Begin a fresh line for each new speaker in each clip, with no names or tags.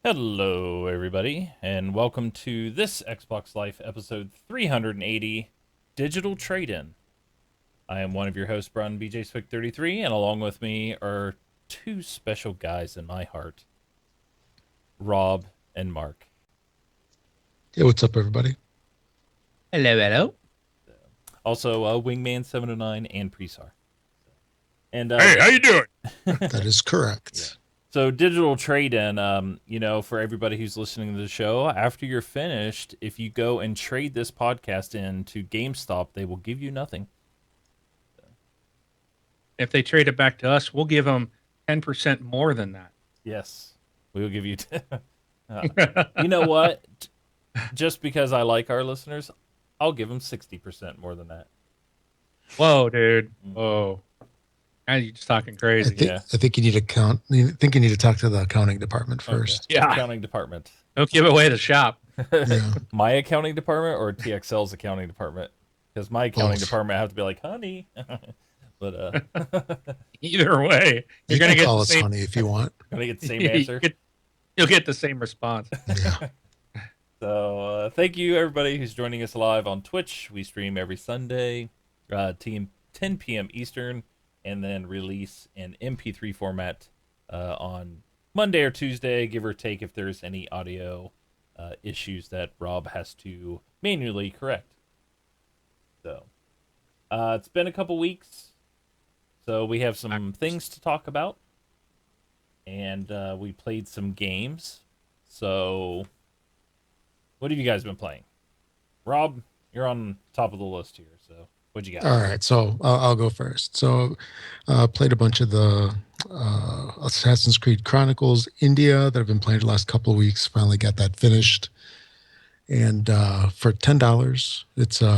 Hello, everybody, and welcome to this Xbox Life episode 380 Digital Trade In. I am one of your hosts, Brian BJ Swick 33, and along with me are two special guys in my heart, Rob and Mark.
Hey, what's up, everybody?
Hello, hello.
Also, Wingman 709 and Presar. And
Hey, how you doing?
That is
Yeah.
correct.
So digital trade-in, for everybody who's listening to the show, after you're finished, if you go and trade this podcast in to GameStop, they will give you nothing.
If they trade it back to us, we'll give them 10% more than that.
Yes, we will give you. You know what? Just because I like our listeners, I'll give them 60% more than that.
Whoa, dude. Whoa. Now you're just talking
I
crazy.
think
Yeah.
I think you need to count. I think you need to talk to the accounting department first.
Okay.
Yeah.
Accounting department.
Don't give away the shop.
Yeah.
My accounting department or TXL's accounting department? Because my accounting
Both.
department have to be like, honey. But
Either way,
You
you're going
can
to get
call
the
us
same.
honey if you want.
gonna get the same
you
answer.
will get the same response.
Yeah.
So thank you everybody who's joining us live on Twitch. We stream every Sunday, 10 p.m. Eastern, and then release in MP3 format on Monday or Tuesday, give or take if there's any audio issues that Rob has to manually correct. So it's been a couple weeks, so we have some things to talk about, and we played some games. So what have you guys been playing? Rob, you're on top of the list here. So what you got?
All right. So I'll go first. So played a bunch of the Assassin's Creed Chronicles India that I've been playing the last couple of weeks. Finally got that finished. And for $10,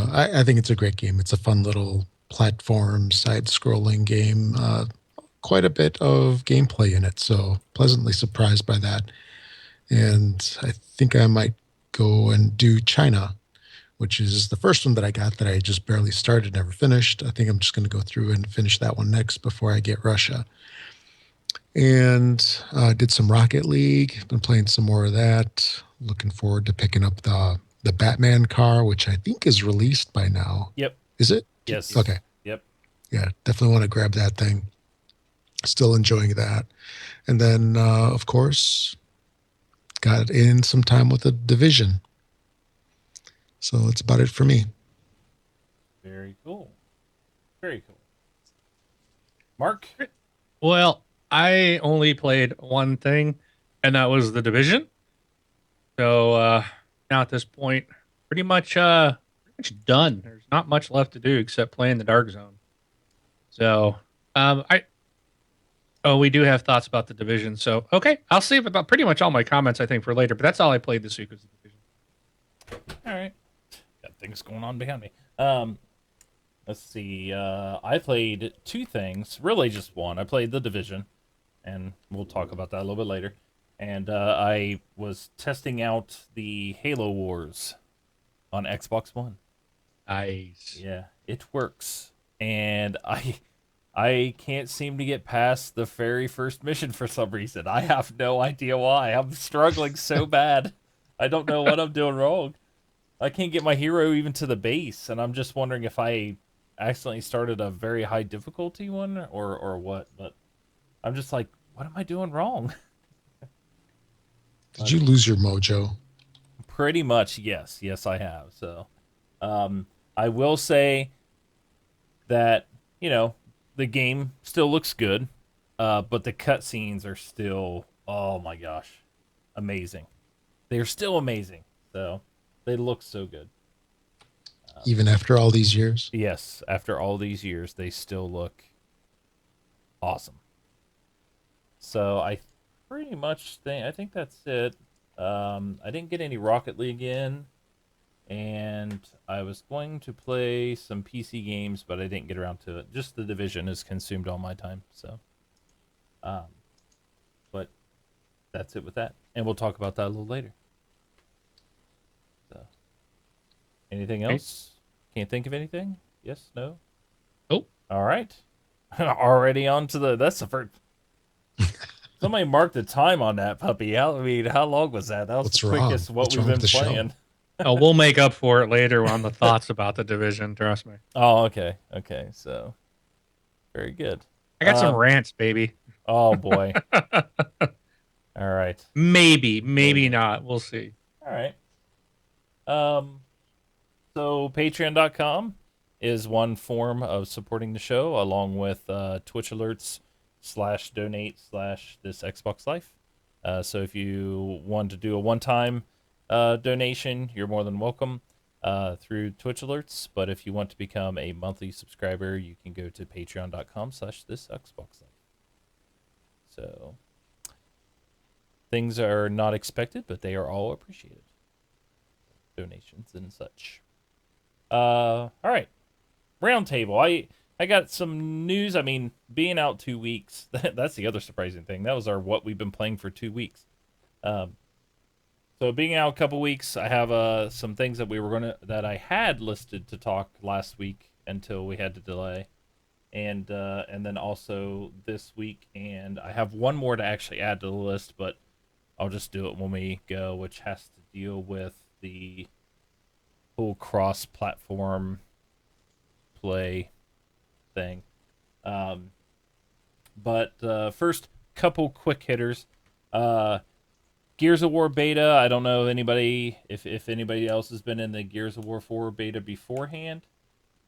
I think it's a great game. It's a fun little platform side-scrolling game. Quite a bit of gameplay in it, so pleasantly surprised by that. And I think I might go and do China, which is the first one that I got that I just barely started, never finished. I think I'm just going to go through and finish that one next before I get Russia. And did some Rocket League. Been playing some more of that. Looking forward to picking up the Batman car, which I think is released by now.
Yep.
Is it?
Yes.
Okay.
Yep.
Yeah, definitely want to grab that thing. Still enjoying that. And then, of course, got in some time with the Division. So that's about it for me.
Very cool. Very cool. Mark?
Well, I only played one thing, and that was the Division. So now at this point, pretty much done. There's not much left to do except play in the Dark Zone. So I oh, we do have thoughts about the Division. So okay, I'll save about pretty much all my comments I think for later. But that's all I played this week was the Division.
All right. Got things going on behind me. Let's see. I played two things. Really just one. I played The Division, and we'll talk about that a little bit later. And I was testing out the Halo Wars on Xbox One.
Nice.
Yeah, it works. And I can't seem to get past the very first mission for some reason. I have no idea why. I'm struggling so bad. I don't know what I'm doing wrong. I can't get my hero even to the base, and I'm just wondering if I accidentally started a very high difficulty one or what. But I'm just like, what am I doing wrong?
Did you lose your mojo?
Pretty much, yes. Yes, I have. So, I will say that, the game still looks good, but the cutscenes are still, oh my gosh, amazing. They're still amazing. So, they look so good.
Even after all these years?
Yes, after all these years, they still look awesome. So, I think that's it. I didn't get any Rocket League in, and I was going to play some PC games, but I didn't get around to it. Just the Division has consumed all my time, so. Um, but that's it with that, and we'll talk about that a little later. So, anything
Okay.
else? Can't think of anything. Yes, no.
Oh,
All right. Already on to the. That's the first. Somebody marked the time on that puppy. How long was that? That was
What's
the
wrong?
quickest what
What's
we've
wrong
been
with the show?
playing.
Oh, we'll make up for it later on the thoughts about the division. Trust me.
Oh, okay. Okay. So very good.
I got some
Um,
rants, baby.
Oh boy. All right.
Maybe
Maybe.
not. We'll see.
All right. So patreon.com is one form of supporting the show, along with Twitch alerts /donate/ this Xbox Life. So if you want to do a one-time donation, you're more than welcome through Twitch alerts. But if you want to become a monthly subscriber, you can go to patreon.com / this Xbox Life. So things are not expected, but they are all appreciated. Donations and such. All right. Roundtable. I got some news. I mean, being out 2 weeks, that's the other surprising thing. That was what we've been playing for 2 weeks. So being out a couple weeks, I have some things that I had listed to talk last week until we had to delay, and then also this week, and I have one more to actually add to the list, but I'll just do it when we go, which has to deal with the whole cross-platform play thing. But first, couple quick hitters. Gears of War beta. I don't know if anybody else has been in the Gears of War 4 beta beforehand.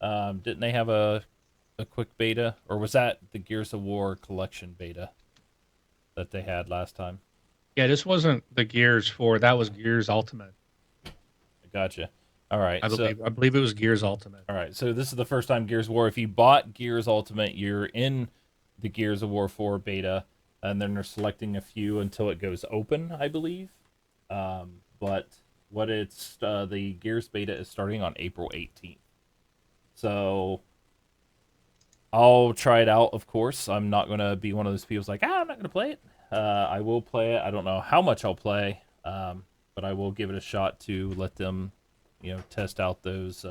Didn't they have a quick beta, or was that the Gears of War collection beta that they had last time?
Yeah, this wasn't the Gears 4. That was Gears Ultimate.
Gotcha. All right.
I believe it was Gears Ultimate.
All right. So this is the first time Gears of War. If you bought Gears Ultimate, you're in the Gears of War 4 beta, and then they're selecting a few until it goes open, I believe. But the Gears beta is starting on April 18th. So I'll try it out, of course. I'm not going to be one of those people who's like, I'm not going to play it. I will play it. I don't know how much I'll play, but I will give it a shot to let them, test out those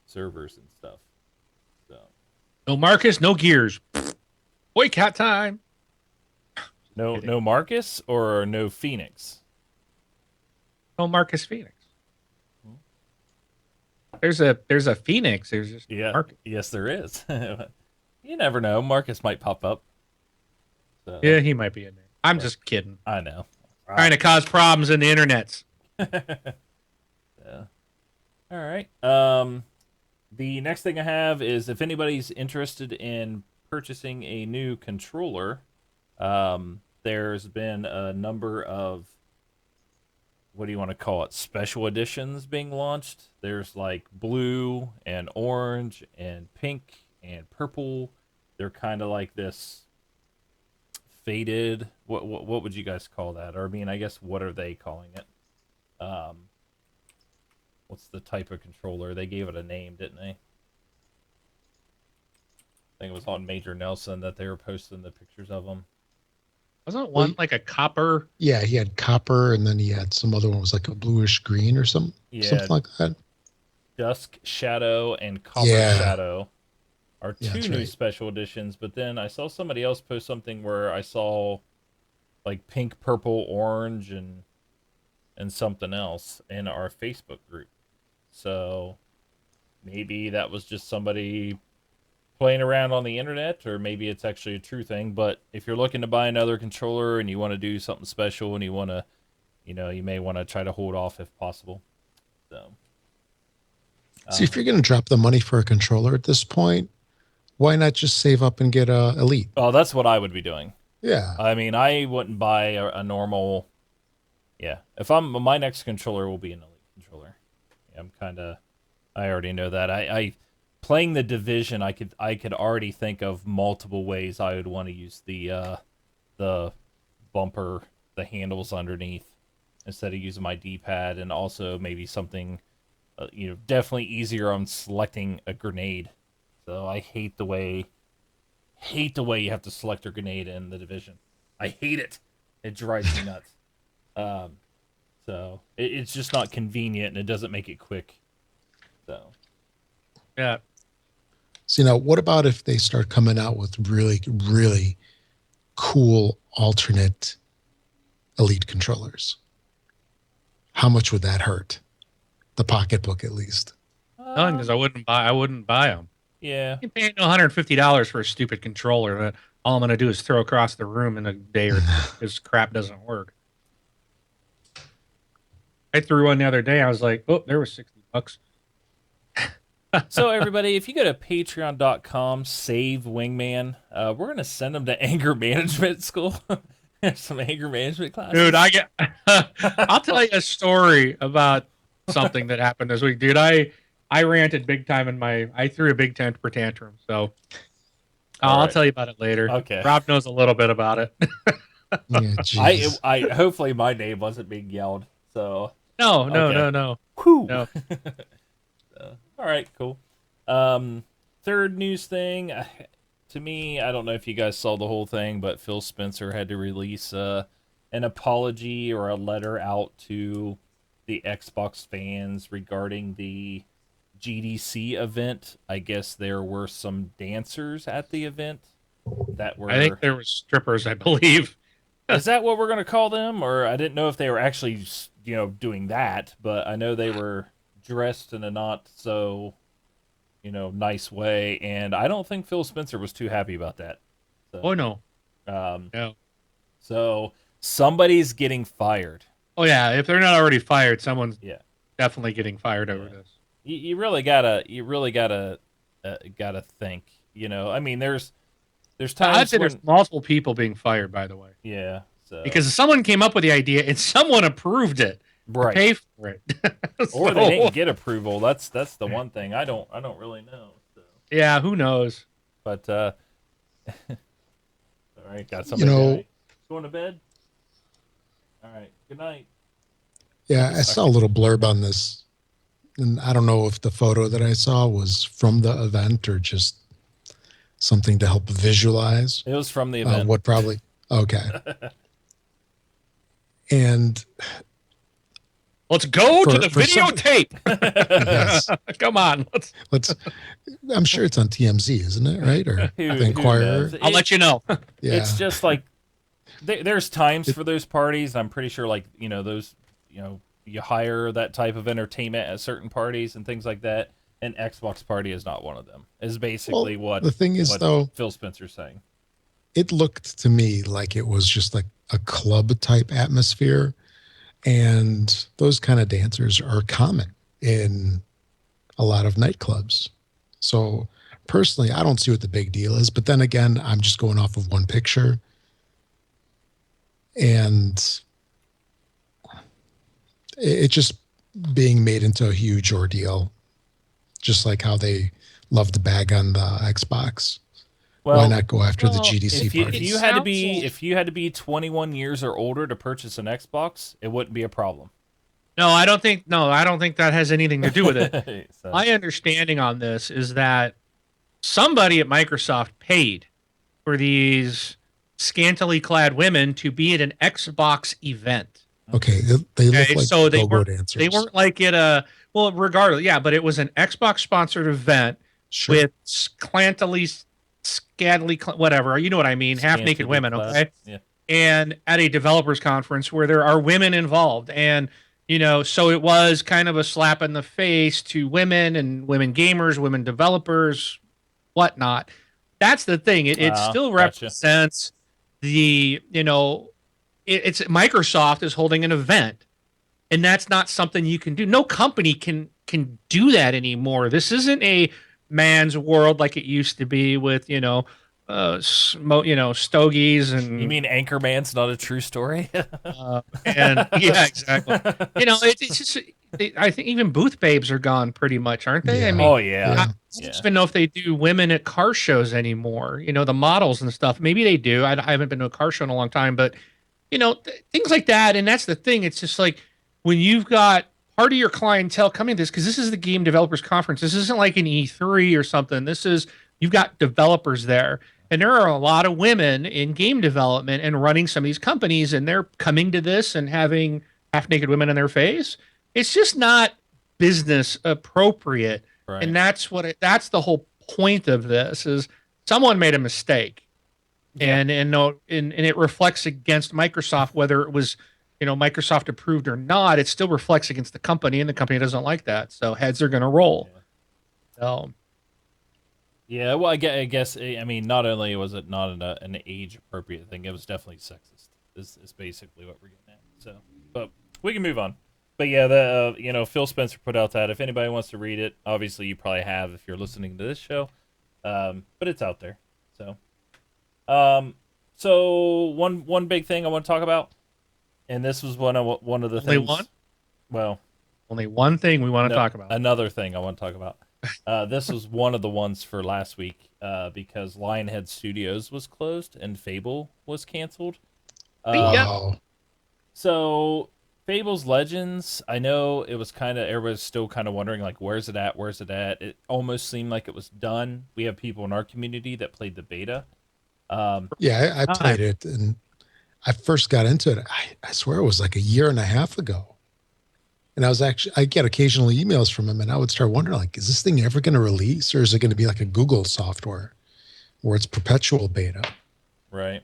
servers and stuff. So
No Marcus, no Gears. Boycott time.
no Marcus or no Phoenix.
No Marcus Phoenix. There's a Phoenix. There's just Marcus.
Yes, there is. You never know. Marcus might pop up. So.
Yeah, he might be in there. I'm just kidding.
I know.
Trying to cause problems in the internets.
Yeah. All right. The next thing I have is if anybody's interested in purchasing a new controller, there's been a number of, what do you want to call it, special editions being launched. There's like blue and orange and pink and purple. They're kind of like this faded. What would you guys call that? Or I mean, I guess what are they calling it? What's the type of controller? They gave it a name, didn't they? I think it was on Major Nelson that they were posting the pictures of them.
Wasn't one like a copper?
Yeah, he had copper, and then he had some other one was like a bluish green or something.
Yeah,
something like that.
Dusk Shadow and Copper Shadow are two new special editions. But then I saw somebody else post something where I saw like pink, purple, orange, and something else in our Facebook group. So maybe that was just somebody playing around on the internet, or maybe it's actually a true thing. But if you're looking to buy another controller and you want to do something special and you want to, you may want to try to hold off if possible. So,
see, if you're going to drop the money for a controller at this point, why not just save up and get a Elite?
Oh, that's what I would be doing.
Yeah.
I mean, I wouldn't buy a normal. Yeah, if my next controller will be an Elite controller. Yeah, I already know that. I playing the Division, I could already think of multiple ways I would want to use the bumper, the handles underneath, instead of using my D-pad, and also maybe something, definitely easier on selecting a grenade. So I hate the way you have to select a grenade in the Division. I hate it. It drives me nuts. So it's just not convenient, and it doesn't make it quick. So
yeah.
See, now what about if they start coming out with really, really cool alternate Elite controllers. How much would that hurt? The pocketbook, at least.
Because I wouldn't buy them.
Yeah.
You paying $150 for a stupid controller that all I'm going to do is throw across the room in a day or two because crap doesn't work. I threw one the other day. I was like, oh, there was $60.
So everybody, if you go to patreon.com, save Wingman, we're going to send them to anger management school. There's some anger management classes.
Dude, I'll tell you a story about something that happened this week. Dude, I ranted big time I threw a big temper tantrum. So I'll tell you about it later.
Okay.
Rob knows a little bit about it.
Yeah,
I hopefully my name wasn't being yelled. So
No.
Whew.
No.
All right, cool. Third news thing. To me, I don't know if you guys saw the whole thing, but Phil Spencer had to release an apology or a letter out to the Xbox fans regarding the GDC event. I guess there were some dancers at the event that were.
I think there were strippers, I believe.
Is that what we're going to call them? Or I didn't know if they were actually, doing that, but I know they were dressed in a not so, nice way, and I don't think Phil Spencer was too happy about that. So,
Oh, no.
no. So somebody's getting fired.
Oh, yeah. If they're not already fired, someone's
Yeah.
definitely getting fired over this.
You really gotta think. I mean, there's times
I'd say
when,
there's multiple people being fired, by the way,
yeah. So
because someone came up with the idea and someone approved it.
right.
Pay for it.
Or they didn't get approval. That's the one thing I don't really know. So.
Yeah, who knows?
But all right, got somebody going to bed. All right, good night.
Yeah, I saw a little blurb on this, and I don't know if the photo that I saw was from the event or just something to help visualize
It was from the event.
what probably. Okay. And
Let's go to the
for some-
videotape.
yes,
Come on.
let's. I'm sure it's on TMZ, isn't it? Right, or
Who
the Inquirer?
knows?
I'll let you know.
Yeah,
It's just like there's times for those parties. I'm pretty sure, like those, you hire that type of entertainment at certain parties and things like that. An Xbox party is not one of them. Is basically
Well,
what
the thing is,
what
though,
Phil Spencer's saying.
it looked to me like it was just like a club type atmosphere, and those kind of dancers are common in a lot of nightclubs. So personally, I don't see what the big deal is, but then again, I'm just going off of one picture, and it just being made into a huge ordeal, just like how they love to bag on the Xbox.
Well,
Why not go after the
well,
GDC
if you
parties?
had to be 21 years or older to purchase an Xbox, it wouldn't be a problem.
No, I don't think that has anything to do with it.
So,
My understanding on this is that somebody at Microsoft paid for these scantily clad women to be at an Xbox event.
Okay, they look
Okay,
like
so they
go-go
weren't
dancers.
they weren't like at a regardless, yeah, but it was an Xbox sponsored event
Sure.
with scantily whatever, you know what I mean, half naked women, okay?
Yeah.
And at a developers conference where there are women involved, and so it was kind of a slap in the face to women and women gamers, women developers, whatnot. That's the thing. It still
Gotcha.
represents the it's Microsoft is holding an event, and that's not something you can do. No company can do that anymore. This isn't a man's world like it used to be with stogies and
You mean Anchorman's not a true story?
and yeah, exactly. It's just I think even booth babes are gone pretty much, aren't they?
Yeah.
I mean,
Oh yeah.
I don't even know if they do women at car shows anymore. The models and stuff. Maybe they do. I haven't been to a car show in a long time, but things like that. And that's the thing. It's just like when you've got part of your clientele coming to this, because this is the Game Developers Conference. This isn't like an E3 or something. You've got developers there. And there are a lot of women in game development and running some of these companies, and they're coming to this and having half-naked women in their face. It's just not business appropriate.
Right.
And that's the whole point of this is someone made a mistake. and it reflects against Microsoft, whether it was Microsoft approved or not. It still reflects against the company, and the company doesn't like that. So heads are going to roll.
Yeah.
So
Yeah, well, I guess I mean, not only was it not an age appropriate thing, it was definitely sexist. Is basically what we're getting at. So, but we can move on. But yeah, the Phil Spencer put out that if anybody wants to read it, obviously you probably have if you're listening to this show, but it's out there. So, so one big thing I want to talk about, and this was one of the
only
things.
one,
Well,
only one thing we want to talk about.
Another thing I want to talk about. This was one of the ones for last week because Lionhead Studios was closed and Fable was canceled.
Wow.
So Fable's Legends, I know it was kind of everybody's still kind of wondering like where's it at? Where's it at? It almost seemed like it was done. We have people in our community that played the beta.
Yeah, I played it, and I first got into it. I swear it was like a year and a half ago. And I get occasional emails from him, and I would start wondering, like, is this thing ever going to release, or is it going to be like a Google software where it's perpetual beta?
Right.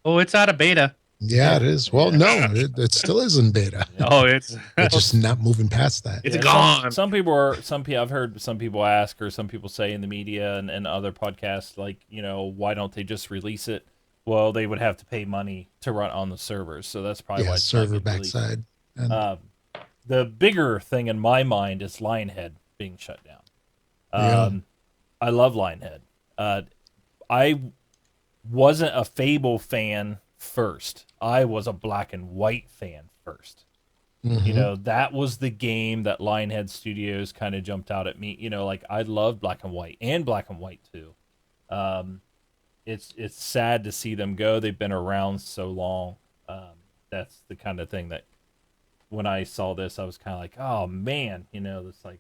Oh, it's out of beta.
Yeah, it is. Well, no, it still is in beta.
Oh, it's
They're just not moving past that.
It's gone.
Some people I've heard some people ask, or some people say in the media and other podcasts, like, why don't they just release it? Well, they would have to pay money to run on the servers, so that's probably why it's
server
not getting released.
backside. And,
The bigger thing in my mind is Lionhead being shut down. I love Lionhead. I wasn't a Fable fan first. I was a Black and White fan first.
mhm.
That was the game that Lionhead Studios kind of jumped out at me. Like I loved Black and White and Black and White too. It's sad to see them go. They've been around so long. That's the kind of thing that when I saw this, I was kind of like, oh man, it's like,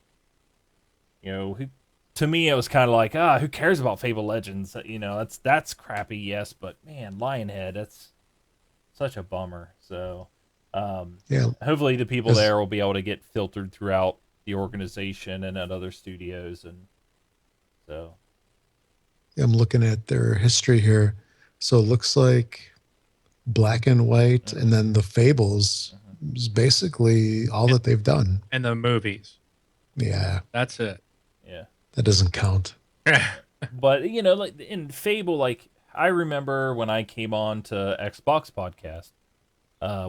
to me it was kind of like, who cares about Fable Legends? That's crappy, yes, but man, Lionhead, that's such a bummer. So,
Yeah,
hopefully the people
Yes.
there will be able to get filtered throughout the organization and at other studios, and so
I'm looking at their history here. So it looks like Black and White, and then the Fables is basically all that they've done.
and the movies.
Yeah,
That's it.
yeah.
that doesn't count.
But like in Fable, like I remember when I came on to Xbox podcast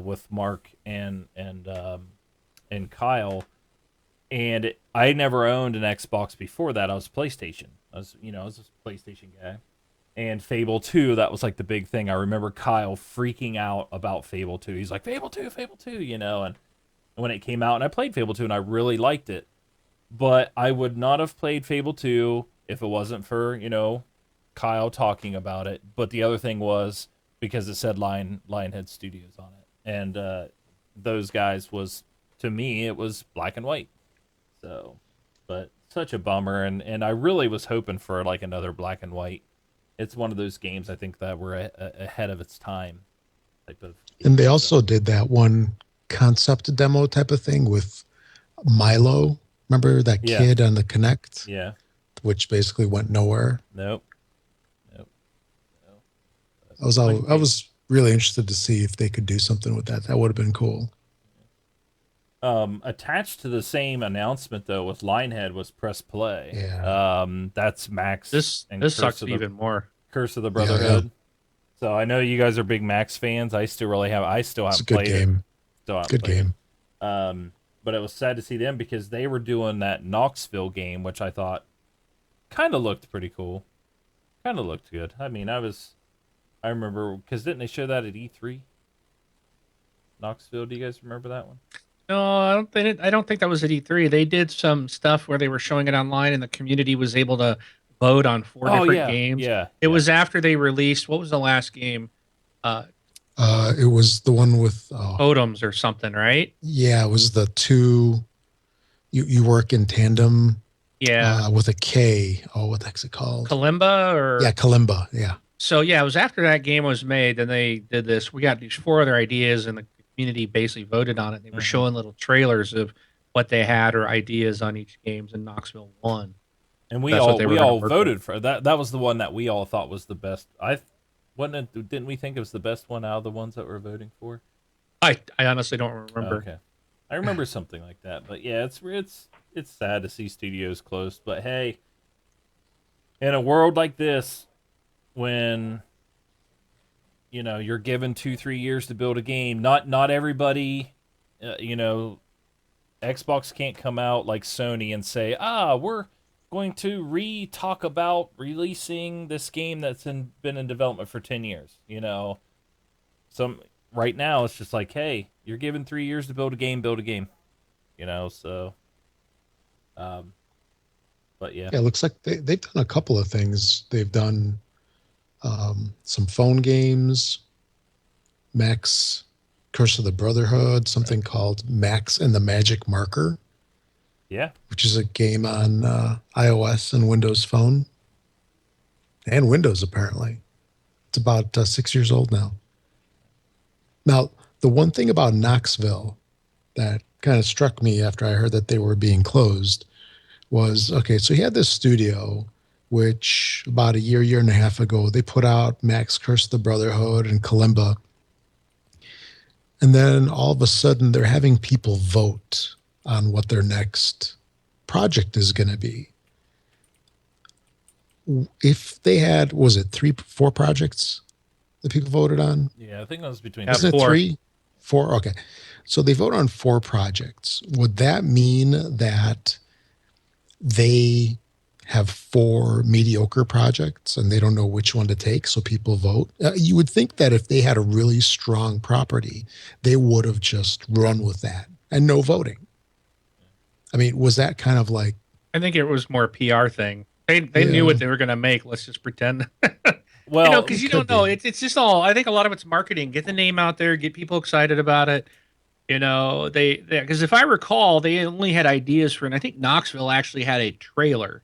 with Mark and Kyle, and I never owned an Xbox before that. I was PlayStation. I was a PlayStation guy. And Fable 2, that was like the big thing. I remember Kyle freaking out about Fable 2. He's like, Fable 2, and when it came out, and I played Fable 2 and I really liked it. But I would not have played Fable 2 if it wasn't for, Kyle talking about it. But the other thing was because it said Lionhead Studios on it. And those guys to me, it was Black and White. So, but such a bummer. And I really was hoping for like another Black and White. It's one of those games I think that were ahead of its time. Type of game.
And they also did that one concept demo type of thing with Milo. Remember that
Yeah.
kid on the Kinect,
Yeah.
which basically went nowhere.
Nope.
I was really interested to see if they could do something with that. That would have been cool.
Attached to the same announcement though with Lionhead was Press Play.
Yeah.
That's Max.
This
and
sucks
of the,
even more.
Curse of the
Yeah,
Brotherhood. So I know you guys are big Max fans. I still
It's a
haven't
good
played it.
game.
Still haven't
Good
played it.
game.
But it was sad to see them because they were doing that Knoxville game, which I thought kind of looked pretty cool. Kind of looked good. I mean, I remember because didn't they show that at E3? Knoxville. Do you guys remember that one?
No, I don't think that was at E3. They did some stuff where they were showing it online, and the community was able to vote on four different games.
Yeah.
It was after they released. What was the last game?
It was the one with
Totems or something, right?
yeah, it was the two you work in tandem
Yeah,
with a K. Oh, what the heck's it called?
Kalimba or
Yeah, Kalimba. Yeah.
So yeah, it was after that game was made. Then they did this. We got these four other ideas, and the community basically voted on it. They were showing little trailers of what they had or ideas on each games, and Knoxville won.
And we
That's what they were
all
gonna work
voted for that. That was the one that we all thought was the best. Didn't we think it was the best one out of the ones that we're voting for?
I honestly don't remember.
Okay, I remember something like that. But yeah, it's sad to see studios closed. But hey, in a world like this, when you're given 2-3 years to build a game, not everybody, Xbox can't come out like Sony and say, we're going to talk about releasing this game that's been in development for 10 years. Some right now it's just like, hey, you're given 3 years to build a game, so but yeah.
Yeah, it looks like they've done a couple of things. They've done some phone games, Max Curse of the Brotherhood, something called Max and the Magic Marker,
Yeah.
which is a game on iOS and Windows Phone and Windows, apparently. It's about 6 years old now. Now, the one thing about Knoxville that kind of struck me after I heard that they were being closed was, okay, so he had this studio, which about a year and a half ago, they put out Max Curse of the Brotherhood and Kalimba. And then all of a sudden, they're having people vote on what their next project is going to be. If they had, was it 4 projects that people voted on?
Yeah, I think that was between.
Yeah,
Isn't it
4.
3? 4? Okay. So they vote on 4 projects. Would that mean that they have 4 mediocre projects and they don't know which one to take, so people vote? You would think that if they had a really strong property, they would have just run with that and no voting. I mean, was that kind of like...
I think it was more a PR thing. They knew what they were going to make. Let's just pretend.
Well,
because you don't know. It's just all. I think a lot of it's marketing. Get the name out there. Get people excited about it. They because if I recall, they only had ideas for, and I think Knoxville actually had a trailer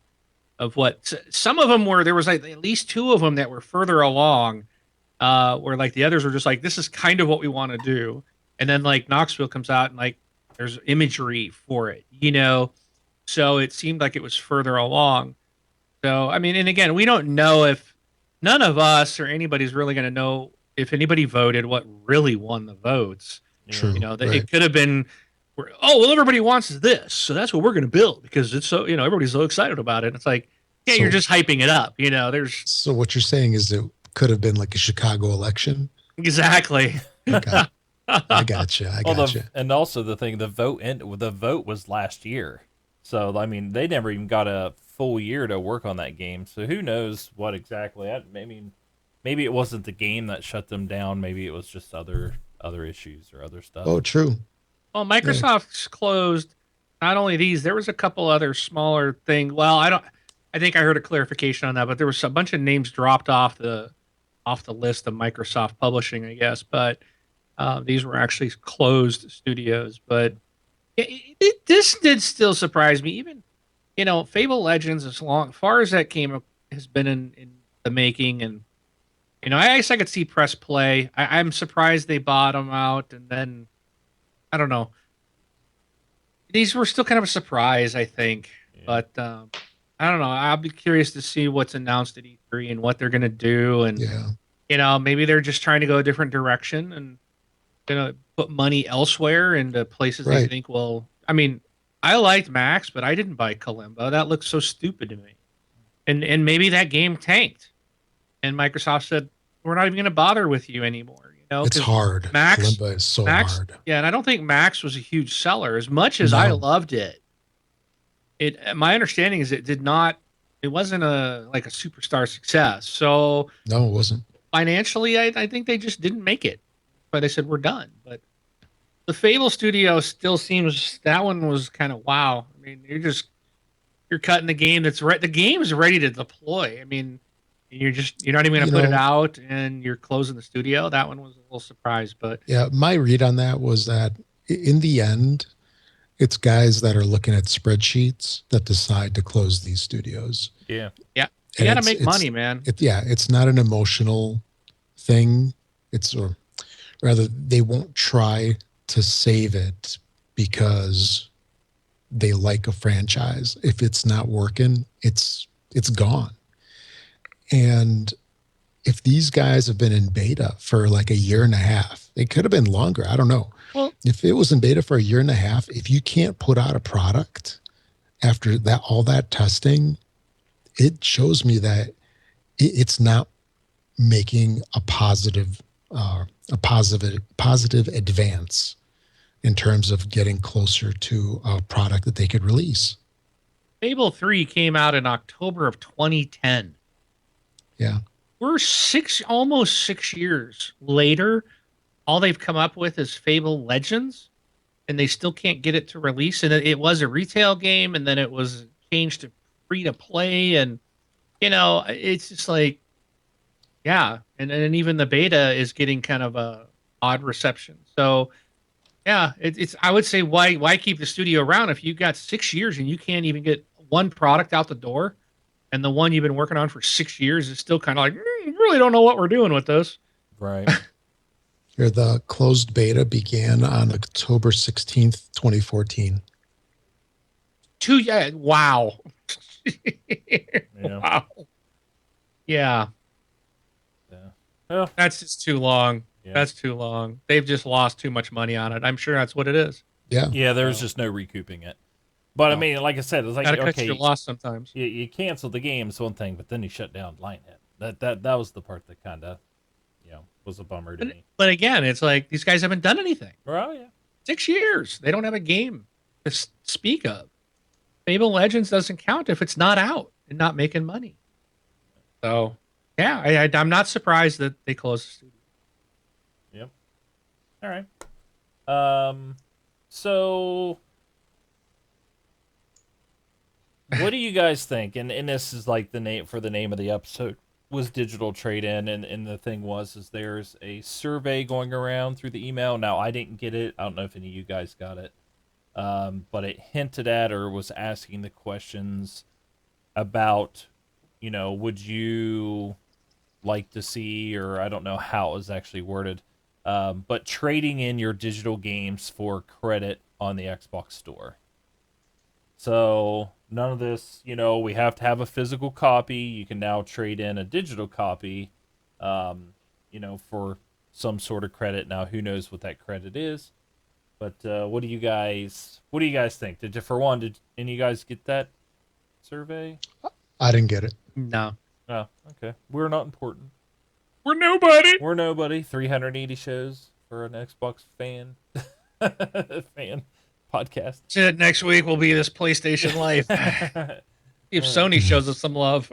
of what some of them were. There was like at least 2 of them that were further along, where like the others were just like, this is kind of what we want to do, and then like Knoxville comes out and like there's imagery for it, so it seemed like it was further along. So I mean, and again, we don't know if none of us or anybody's really going to know if anybody voted what really won the votes.
True.
That
right.
it could have been, everybody wants this, so that's what we're going to build because it's so, everybody's so excited about it. And it's like, yeah,
So-
you're just hyping it up. There's
So what you're saying is it could have been like a Chicago election?
exactly.
Okay. I gotcha.
And also the thing, the vote was last year, so I mean they never even got a full year to work on that game. So who knows what exactly? I mean, maybe it wasn't the game that shut them down. Maybe it was just other issues or other stuff.
Oh, true.
Well, Microsoft's closed. Not only these, there was a couple other smaller things. Well, I think I heard a clarification on that, but there was a bunch of names dropped off the list of Microsoft publishing, I guess. But these were actually closed studios. But this did still surprise me. Even Fable Legends, as far as that game has been in the making, and I guess I could see press play. I'm surprised they bought them out, and then I don't know. These were still kind of a surprise, I think.
Yeah.
But I don't know. I'll be curious to see what's announced at E3 and what they're going to do. And,
Yeah.
Maybe they're just trying to go a different direction and put money elsewhere into places they
Right.
think will. I mean, I liked Max, but I didn't buy Kalimba. That looks so stupid to me. And maybe that game tanked. And Microsoft said, we're not even going to bother with you anymore.
It's
'cause
hard.
Max-
Kalimba is so
Max,
hard.
yeah, and I don't think Max was a huge seller as much as I
No.
loved it. My understanding is it wasn't a superstar success. So
No, it wasn't.
financially, I think they just didn't make it. But they said we're done. But the Fable studio still seems, that one was kind of wow. I mean, you're cutting the game the game's ready to deploy. I mean, you're not even going to put it out, and you're closing the studio. That one was a little surprise, but
Yeah, my read on that was that in the end, it's guys that are looking at spreadsheets that decide to close these studios.
Yeah.
you
And
got to
it's-
make
it's-
money, man.
It's not an emotional thing. Or rather, they won't try to save it because they like a franchise. If it's not working, it's gone. And if these guys have been in beta for like a year and a half, it could have been longer. I don't know.
Well,
If it was in beta for a year and a half, if you can't put out a product after that, all that testing, it shows me that it's not making a positive advance in terms of getting closer to a product that they could release.
Fable 3 came out in October of 2010.
Yeah.
We're almost 6 years later. All they've come up with is Fable Legends, and they still can't get it to release. And it was a retail game, and then it was changed to free to play. And, it's just like, yeah. And even the beta is getting kind of a odd reception. So, yeah, it's I would say why keep the studio around if you got 6 years and you can't even get one product out the door, and the one you've been working on for 6 years is still kind of like, really don't know what we're doing with this.
Right.
Here, the closed beta began on October 16th, 2014.
Wow.
Yeah.
Wow. Yeah.
Well,
That's just too long.
yeah.
That's too long. They've just lost too much money on it. I'm sure that's what it is.
Yeah.
Yeah, there's just no recouping it. But I
No.
mean, like I said, it's like,
Gotta cut
okay,
your loss sometimes.
you cancel the game, it's one thing, but then you shut down Lionhead. That was the part that kind of, was a bummer to me.
But again, it's like these guys haven't done anything.
Well, yeah.
6 years. They don't have a game to speak of. Fable Legends doesn't count if it's not out and not making money. So, yeah, I'm not surprised that they closed the studio.
Yep. All right. So what do you guys think? And this is like the name of the episode was digital trade-in, and the thing is there's a survey going around through the email. Now, I didn't get it. I don't know if any of you guys got it. But it hinted at or was asking the questions about, would you like to see, or I don't know how it was actually worded, but trading in your digital games for credit on the Xbox Store. So none of this, we have to have a physical copy. You can now trade in a digital copy, for some sort of credit. Now, who knows what that credit is? But what do you guys think? Did any of you guys get that survey?
I didn't get it.
No.
Oh, okay. We're not important.
We're nobody.
We're nobody. 380 shows for an Xbox fan podcast.
Next week will be this PlayStation Life. If Sony shows us some love.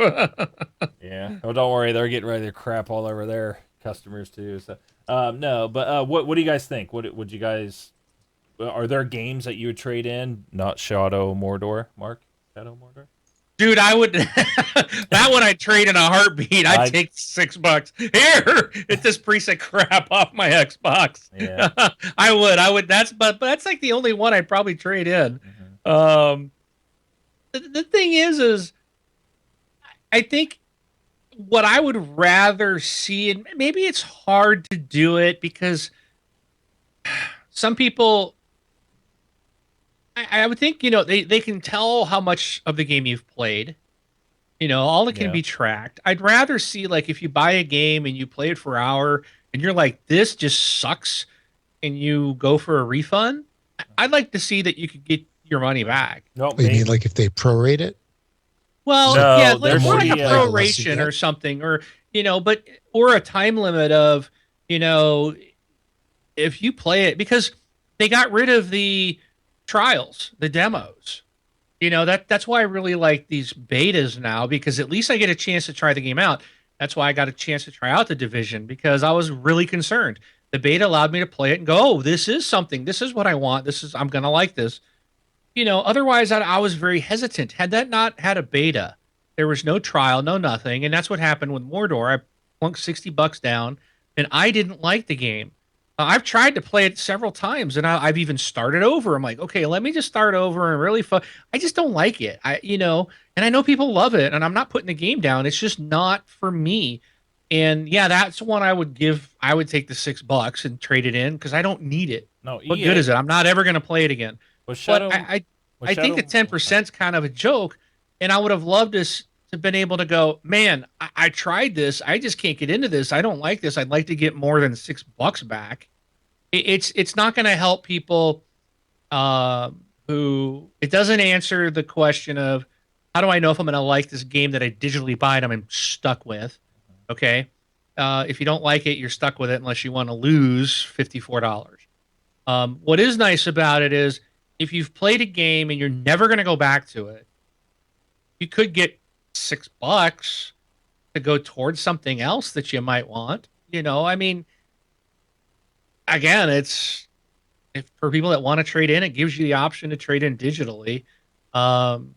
Yeah. Oh, don't worry. They're getting ready to crap all over their customers too. So, no. But what do you guys think? Would you guys? Are there games that you would trade in? Not Shadow Mordor, Mark. Shadow Mordor.
Dude, I would that one I'd trade in a heartbeat. I'd take $6. Here, it's this preset crap off my Xbox.
Yeah.
I would. But that's like the only one I'd probably trade in.
Mm-hmm.
The thing is I think what I would rather see, and maybe it's hard to do it because some people, I would think, they can tell how much of the game you've played. All it can be tracked. I'd rather see, like, if you buy a game and you play it for an hour and you're like, this just sucks, and you go for a refund, I'd like to see that you could get your money back.
No,
You mean like if they prorate it?
Well,
No,
yeah,
there's
like a
the,
proration or something, or or a time limit of, if you play it, because they got rid of the trials, the demos. That's why I really like these betas now, because at least I get a chance to try the game out. That's why I got a chance to try out the Division, because I was really concerned. The beta allowed me to play it and go, oh, this is something. This is what I want. I'm going to like this. Otherwise I was very hesitant. Had that not had a beta, there was no trial, no nothing. And that's what happened with Mordor. I plunked $60 down and I didn't like the game. I've tried to play it several times, and I've even started over. I'm like, okay, let me just start over and really I just don't like it. And I know people love it, and I'm not putting the game down. It's just not for me. And yeah, that's one I would give. I would take the $6 and trade it in because I don't need it.
No,
What good is it? I'm not ever going to play it again.
Was Shadow,
But I think the 10% is kind of a joke, and I would have loved to have been able to go, man, I tried this. I just can't get into this. I don't like this. I'd like to get more than $6 back. It's not going to help people who it doesn't answer the question of how do I know if I'm going to like this game that I digitally buy and I'm stuck with. Okay. If you don't like it, you're stuck with it unless you want to lose $54. What is nice about it is if you've played a game and you're never going to go back to it, you could get $6 to go towards something else that you might want. I mean, again, it's if for people that want to trade in, it gives you the option to trade in digitally. Um,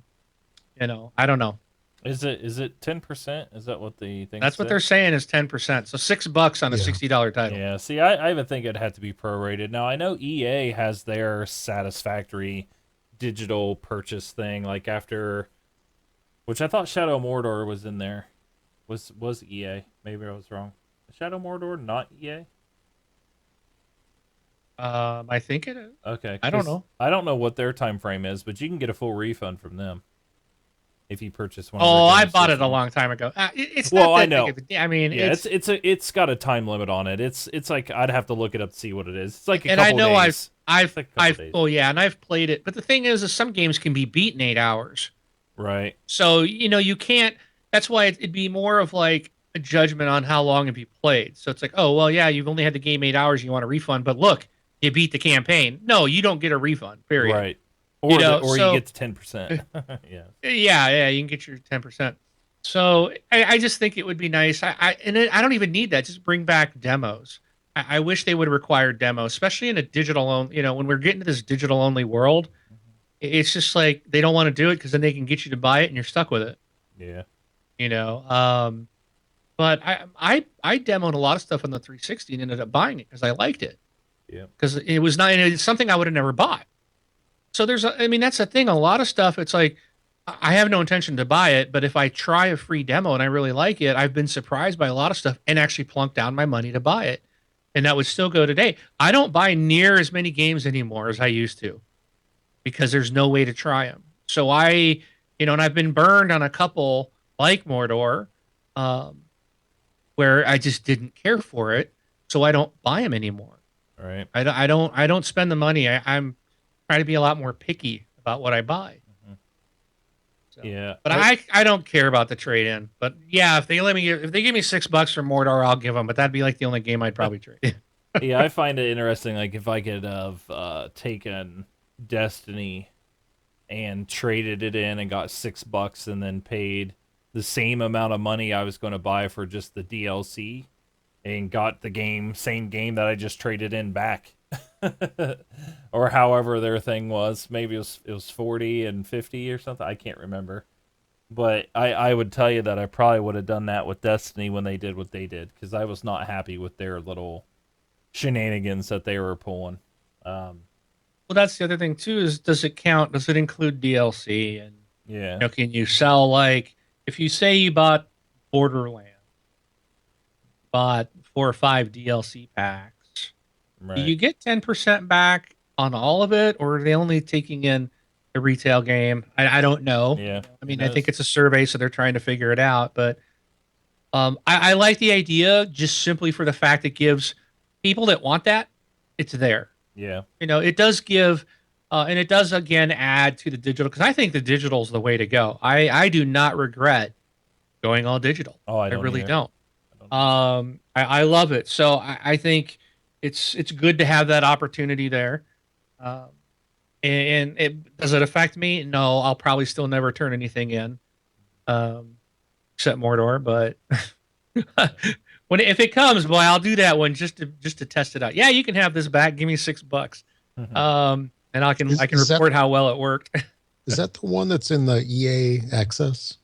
I don't know.
Is it 10%? Is that what the thing?
That's what they're saying is 10%. So $6 on a
Yeah.
$60 title.
Yeah. See, I even think it'd have to be prorated. Now I know EA has their satisfactory digital purchase thing, like after, which I thought Shadow of Mordor was in there. Was EA? Maybe I was wrong. Shadow of Mordor, not EA.
I think it is.
Okay.
I don't
'cause
know.
I don't know what their time frame is, but you can get a full refund from them if you purchase one.
Oh,
of their
I
games
bought it a
system.
long time ago. It's
Well,
not that
I know.
big of a I mean,
Yeah,
it's
it's got a time limit on it. It's like I'd have to look it up to see what it is. It's like a
and I
couple
know
days. It's like a couple days.
oh yeah, and I've played it. But the thing is some games can be beat in 8 hours.
Right.
So, you can't. That's why it'd be more of like a judgment on how long have you played. So it's like, oh, well, yeah, you've only had the game 8 hours. You want a refund. But look, you beat the campaign. No, you don't get a refund, period.
Right. Or you
so-
get to 10%. Yeah.
Yeah, you can get your 10%. So I just think it would be nice. I don't even need that. Just bring back demos. I wish they would require demos, especially in a digital only. When we're getting to this digital only world, it's just like they don't want to do it because then they can get you to buy it and you're stuck with it.
Yeah.
But I demoed a lot of stuff on the 360 and ended up buying it because I liked it.
Yeah.
Because it was not. It's something I would have never bought. So that's the thing. A lot of stuff. It's like I have no intention to buy it, but if I try a free demo and I really like it, I've been surprised by a lot of stuff and actually plunked down my money to buy it, and that would still go today. I don't buy near as many games anymore as I used to because there's no way to try them. So and I've been burned on a couple like Mordor, where I just didn't care for it, so I don't buy them anymore.
All right.
I don't spend the money. I'm trying to be a lot more picky about what I buy. So,
Yeah.
but I don't care about the trade in. But yeah, if they give me $6 for Mordor, I'll give them. But that'd be like the only game I'd probably trade.
Yeah, I find it interesting. Like if I could have taken Destiny and traded it in and got $6 and then paid the same amount of money I was going to buy for just the DLC and got the same game that I just traded in back. Or however their thing was. Maybe it was 40 and 50 or something. I can't remember. But I would tell you that I probably would have done that with Destiny when they did what they did, because I was not happy with their little shenanigans that they were pulling.
Well, that's the other thing too. Is does it count? Does it include DLC? And
Yeah.
can you sell, like, if you say you bought Borderlands, bought 4 or 5 DLC packs,
Right.
do you get 10% back on all of it, or are they only taking in a retail game? I don't know.
Yeah.
I mean,
Who
I think
knows?
it's a survey, so they're trying to figure it out. But I like the idea just simply for the fact it gives people that want that, it's there.
Yeah.
It does give, and it does again add to the digital, because I think the digital is the way to go. I do not regret going all digital.
Oh, I
I
don't
really
either.
don't.
I don't.
I love it. So I think it's good to have that opportunity there. And does it affect me? No, I'll probably still never turn anything in, except Mordor. But if it comes, boy, I'll do that one just to test it out. Yeah, you can have this back. Give me $6. And I can
Is that-
report how well it worked.
Is that the one that's in the EA Access?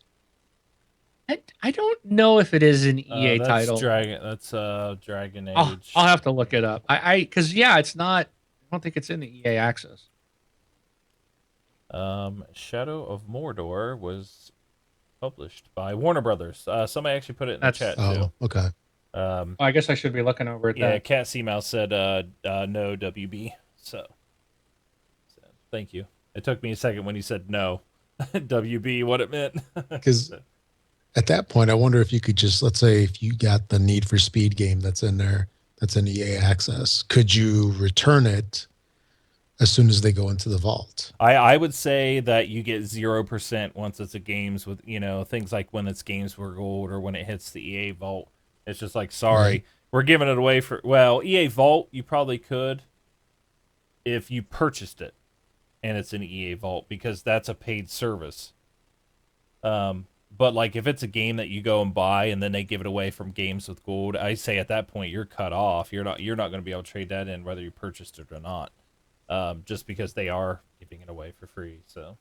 I don't know if it is an EA
That's
title.
That's Dragon
I'll
Age.
have to look it up. Because it's not. I don't think it's in the EA Access.
Shadow of Mordor was published by Warner Brothers. Somebody actually put it in
That's-
the chat
Oh, okay.
too.
Well, I guess I should be looking over at
Yeah,
that.
Cat Sea Mouse said no WB. So thank you. It took me a second when you said no WB what it meant.
Because At that point, I wonder if you could just, let's say, if you got the Need for Speed game that's in there, that's in EA Access, could you return it as soon as they go into the vault?
I would say that you get 0% once it's a games with, things like when it's games for gold or when it hits the EA vault. It's just like, sorry,
Right.
we're giving it away for, well, EA vault, you probably could if you purchased it and it's an EA vault because that's a paid service. But like if it's a game that you go and buy and then they give it away from games with gold, I say at that point you're cut off. You're not going to be able to trade that in whether you purchased it or not. Just because they are giving it away for free. So,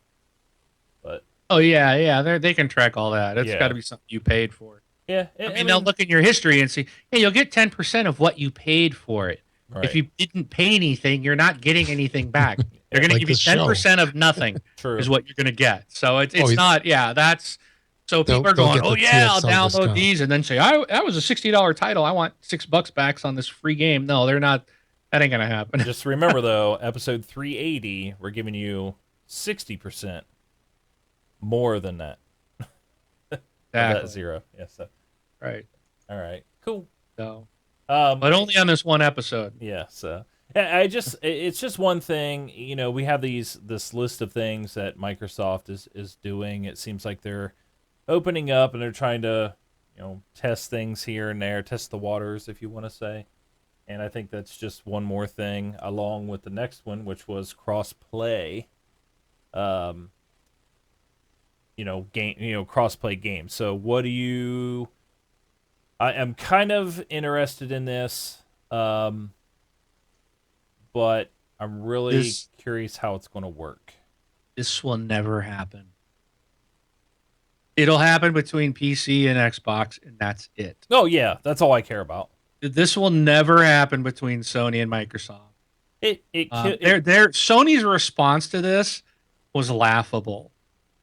but
Oh yeah, they can track all that. It's
Yeah.
got to be something you paid for.
yeah,
I mean, they'll look in your history and see, hey, you'll get 10% of what you paid for it.
right.
If you didn't pay anything, you're not getting anything back. They're going to
Like
give you
this show.
10% of nothing
True.
is what you're going to get. So it's
Oh,
not, that's, so
They'll-
people are
they'll
going,
get
oh
the
yeah, I'll
TXL
download
discount.
these and then say, that was a $60 title. I want $6 back on this free game. No, they're not. That ain't going to happen.
Just remember though, episode 380, we're giving you 60% more than that. Of that
Exactly.
zero. Yeah. So,
Right.
all right, cool.
So,
But
but only on this one episode.
Yeah, so it's just one thing. We have this list of things that Microsoft is doing. It seems like they're opening up and they're trying to, test things here and there, test the waters, if you want to say. And I think that's just one more thing along with the next one, which was cross-play. Cross-play games. So what do you? I am kind of interested in this. But I'm really
This-
curious how it's going to work.
This will never happen. It'll happen between PC and Xbox, and that's it.
Oh yeah, that's all I care about.
This will never happen between Sony and Microsoft. Sony's response to this was laughable.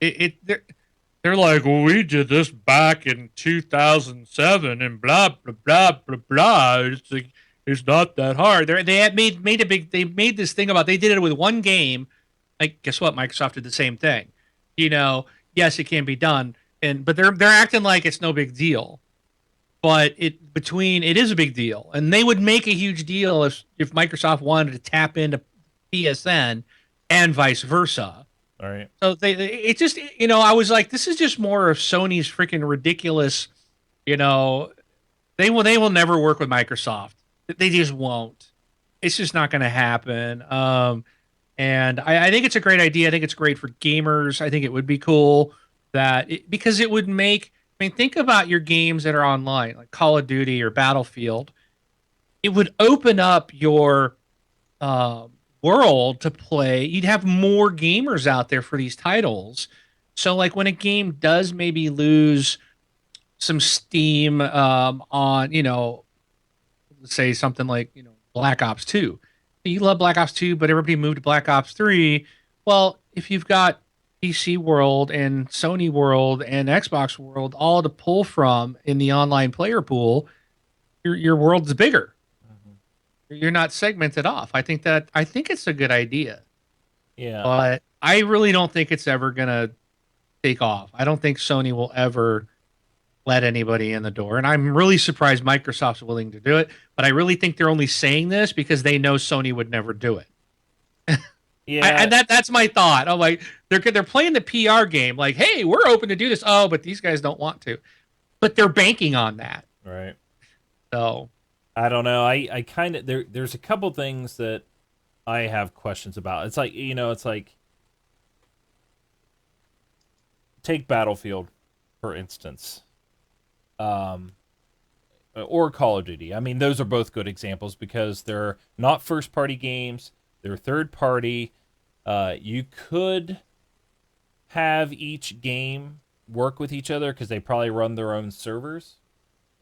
They're like, well, we did this back in 2007 and blah blah blah blah blah. It's like it's not that hard. They had made this thing about they did it with one game. Like, guess what? Microsoft did the same thing. Yes, it can be done, but they're acting like it's no big deal. But it is a big deal, and they would make a huge deal if Microsoft wanted to tap into PSN and vice versa.
All right.
So it just I was like, this is just more of Sony's freaking ridiculous. They will never work with Microsoft. They just won't. It's just not going to happen. And I think it's a great idea. I think it's great for gamers. I think it would be cool because it would make. I mean, think about your games that are online, like Call of Duty or Battlefield. It would open up your world to play. You'd have more gamers out there for these titles. So, like when a game does maybe lose some steam on, say something like Black Ops 2. You love Black Ops 2, but everybody moved to Black Ops 3. Well, if you've got PC World and Sony World and Xbox World all to pull from in the online player pool, your world's bigger. You're not segmented off. I think it's a good idea.
Yeah.
But I really don't think it's ever gonna take off. I don't think Sony will ever let anybody in the door. And I'm really surprised Microsoft's willing to do it. But I really think they're only saying this because they know Sony would never do it.
Yeah.
And that's my thought. I'm like, they're playing the PR game, like, hey, we're open to do this. Oh, but these guys don't want to. But they're banking on that.
Right.
So
I don't know. I kind of there's a couple things that I have questions about. It's like take Battlefield for instance, or Call of Duty. I mean, those are both good examples because they're not first party games. They're third party. You could have each game work with each other because they probably run their own servers.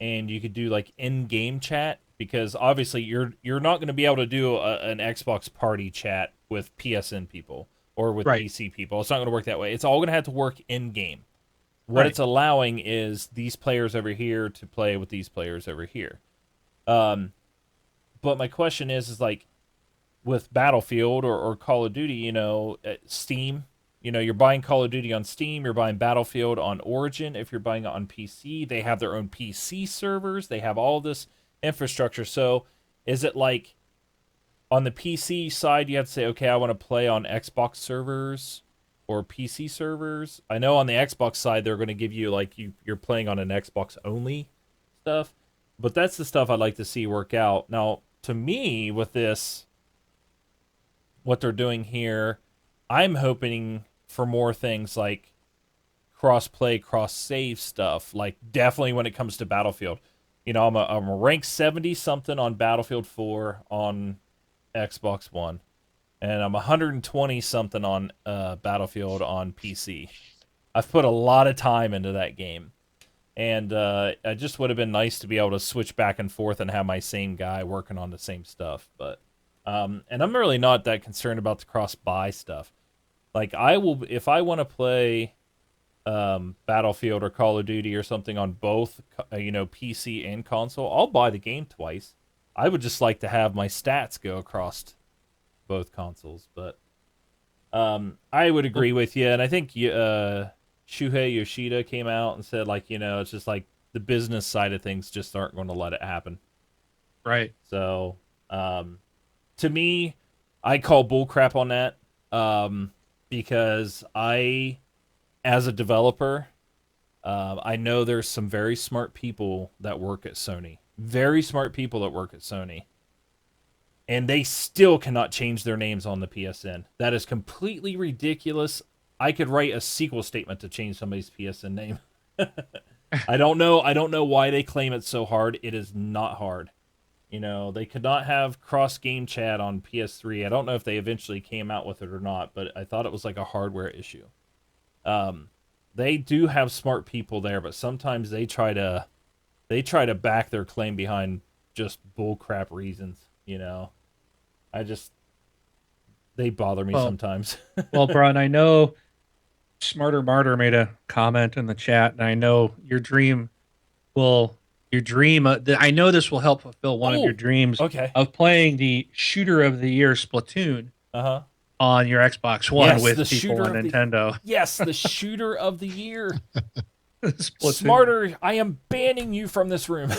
And you could do like in-game chat because obviously you're not going to be able to do an Xbox party chat with PSN people or with
Right.
PC people. It's not going to work that way. It's all going to have to work in-game. What
Right.
it's allowing is these players over here to play with these players over here. But my question is like with Battlefield or Call of Duty, Steam you're buying Call of Duty on Steam, you're buying Battlefield on Origin. If you're buying it on PC, they have their own PC servers. They have all this infrastructure. So is it like on the PC side, you have to say, okay, I want to play on Xbox servers or PC servers? I know on the Xbox side, they're going to give you like you're playing on an Xbox only stuff, but that's the stuff I'd like to see work out. Now, to me, with this, what they're doing here, I'm hoping for more things like cross-play, cross-save stuff. Like definitely when it comes to Battlefield, I'm a rank 70 something on Battlefield 4 on Xbox One, and I'm 120 something on Battlefield on PC. I've put a lot of time into that game, and it just would have been nice to be able to switch back and forth and have my same guy working on the same stuff. But and I'm really not that concerned about the cross-buy stuff. Like I will, if I want to play Battlefield or Call of Duty or something on both, PC and console, I'll buy the game twice. I would just like to have my stats go across both consoles, but I would agree with you, and I think Shuhei Yoshida came out and said, like, it's just like the business side of things just aren't going to let it happen.
Right.
So, to me, I call bullcrap on that, because as a developer, I know there's some very smart people that work at Sony. Very smart people that work at Sony. And they still cannot change their names on the PSN. That is completely ridiculous. I could write a SQL statement to change somebody's PSN name. I don't know why they claim it's so hard. It is not hard. They could not have cross-game chat on PS3. I don't know if they eventually came out with it or not, but I thought it was like a hardware issue. They do have smart people there, but sometimes they try to back their claim behind just bullcrap reasons. They bother me sometimes.
Well, Brian, I know Smarter Martyr made a comment in the chat, and I know I know this will help fulfill one of your dreams of playing the Shooter of the Year Splatoon on your Xbox One with people on Nintendo.
Yes, the Shooter of the Year. Smarter, I am banning you from this room.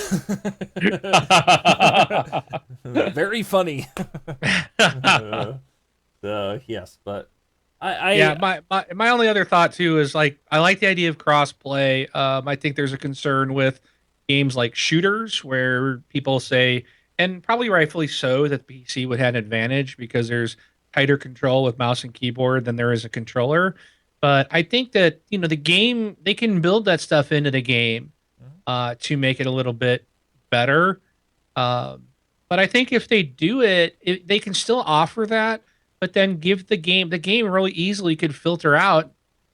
Very funny. Yes, but
my only other thought too is like I like the idea of cross-play. I think there's a concern with games like shooters where people say, and probably rightfully so, that the PC would have an advantage because there's tighter control with mouse and keyboard than there is a controller. But I think that the game, they can build that stuff into the game to make it a little bit better. But I think if they do it, they can still offer that, but then give the game really easily could filter out.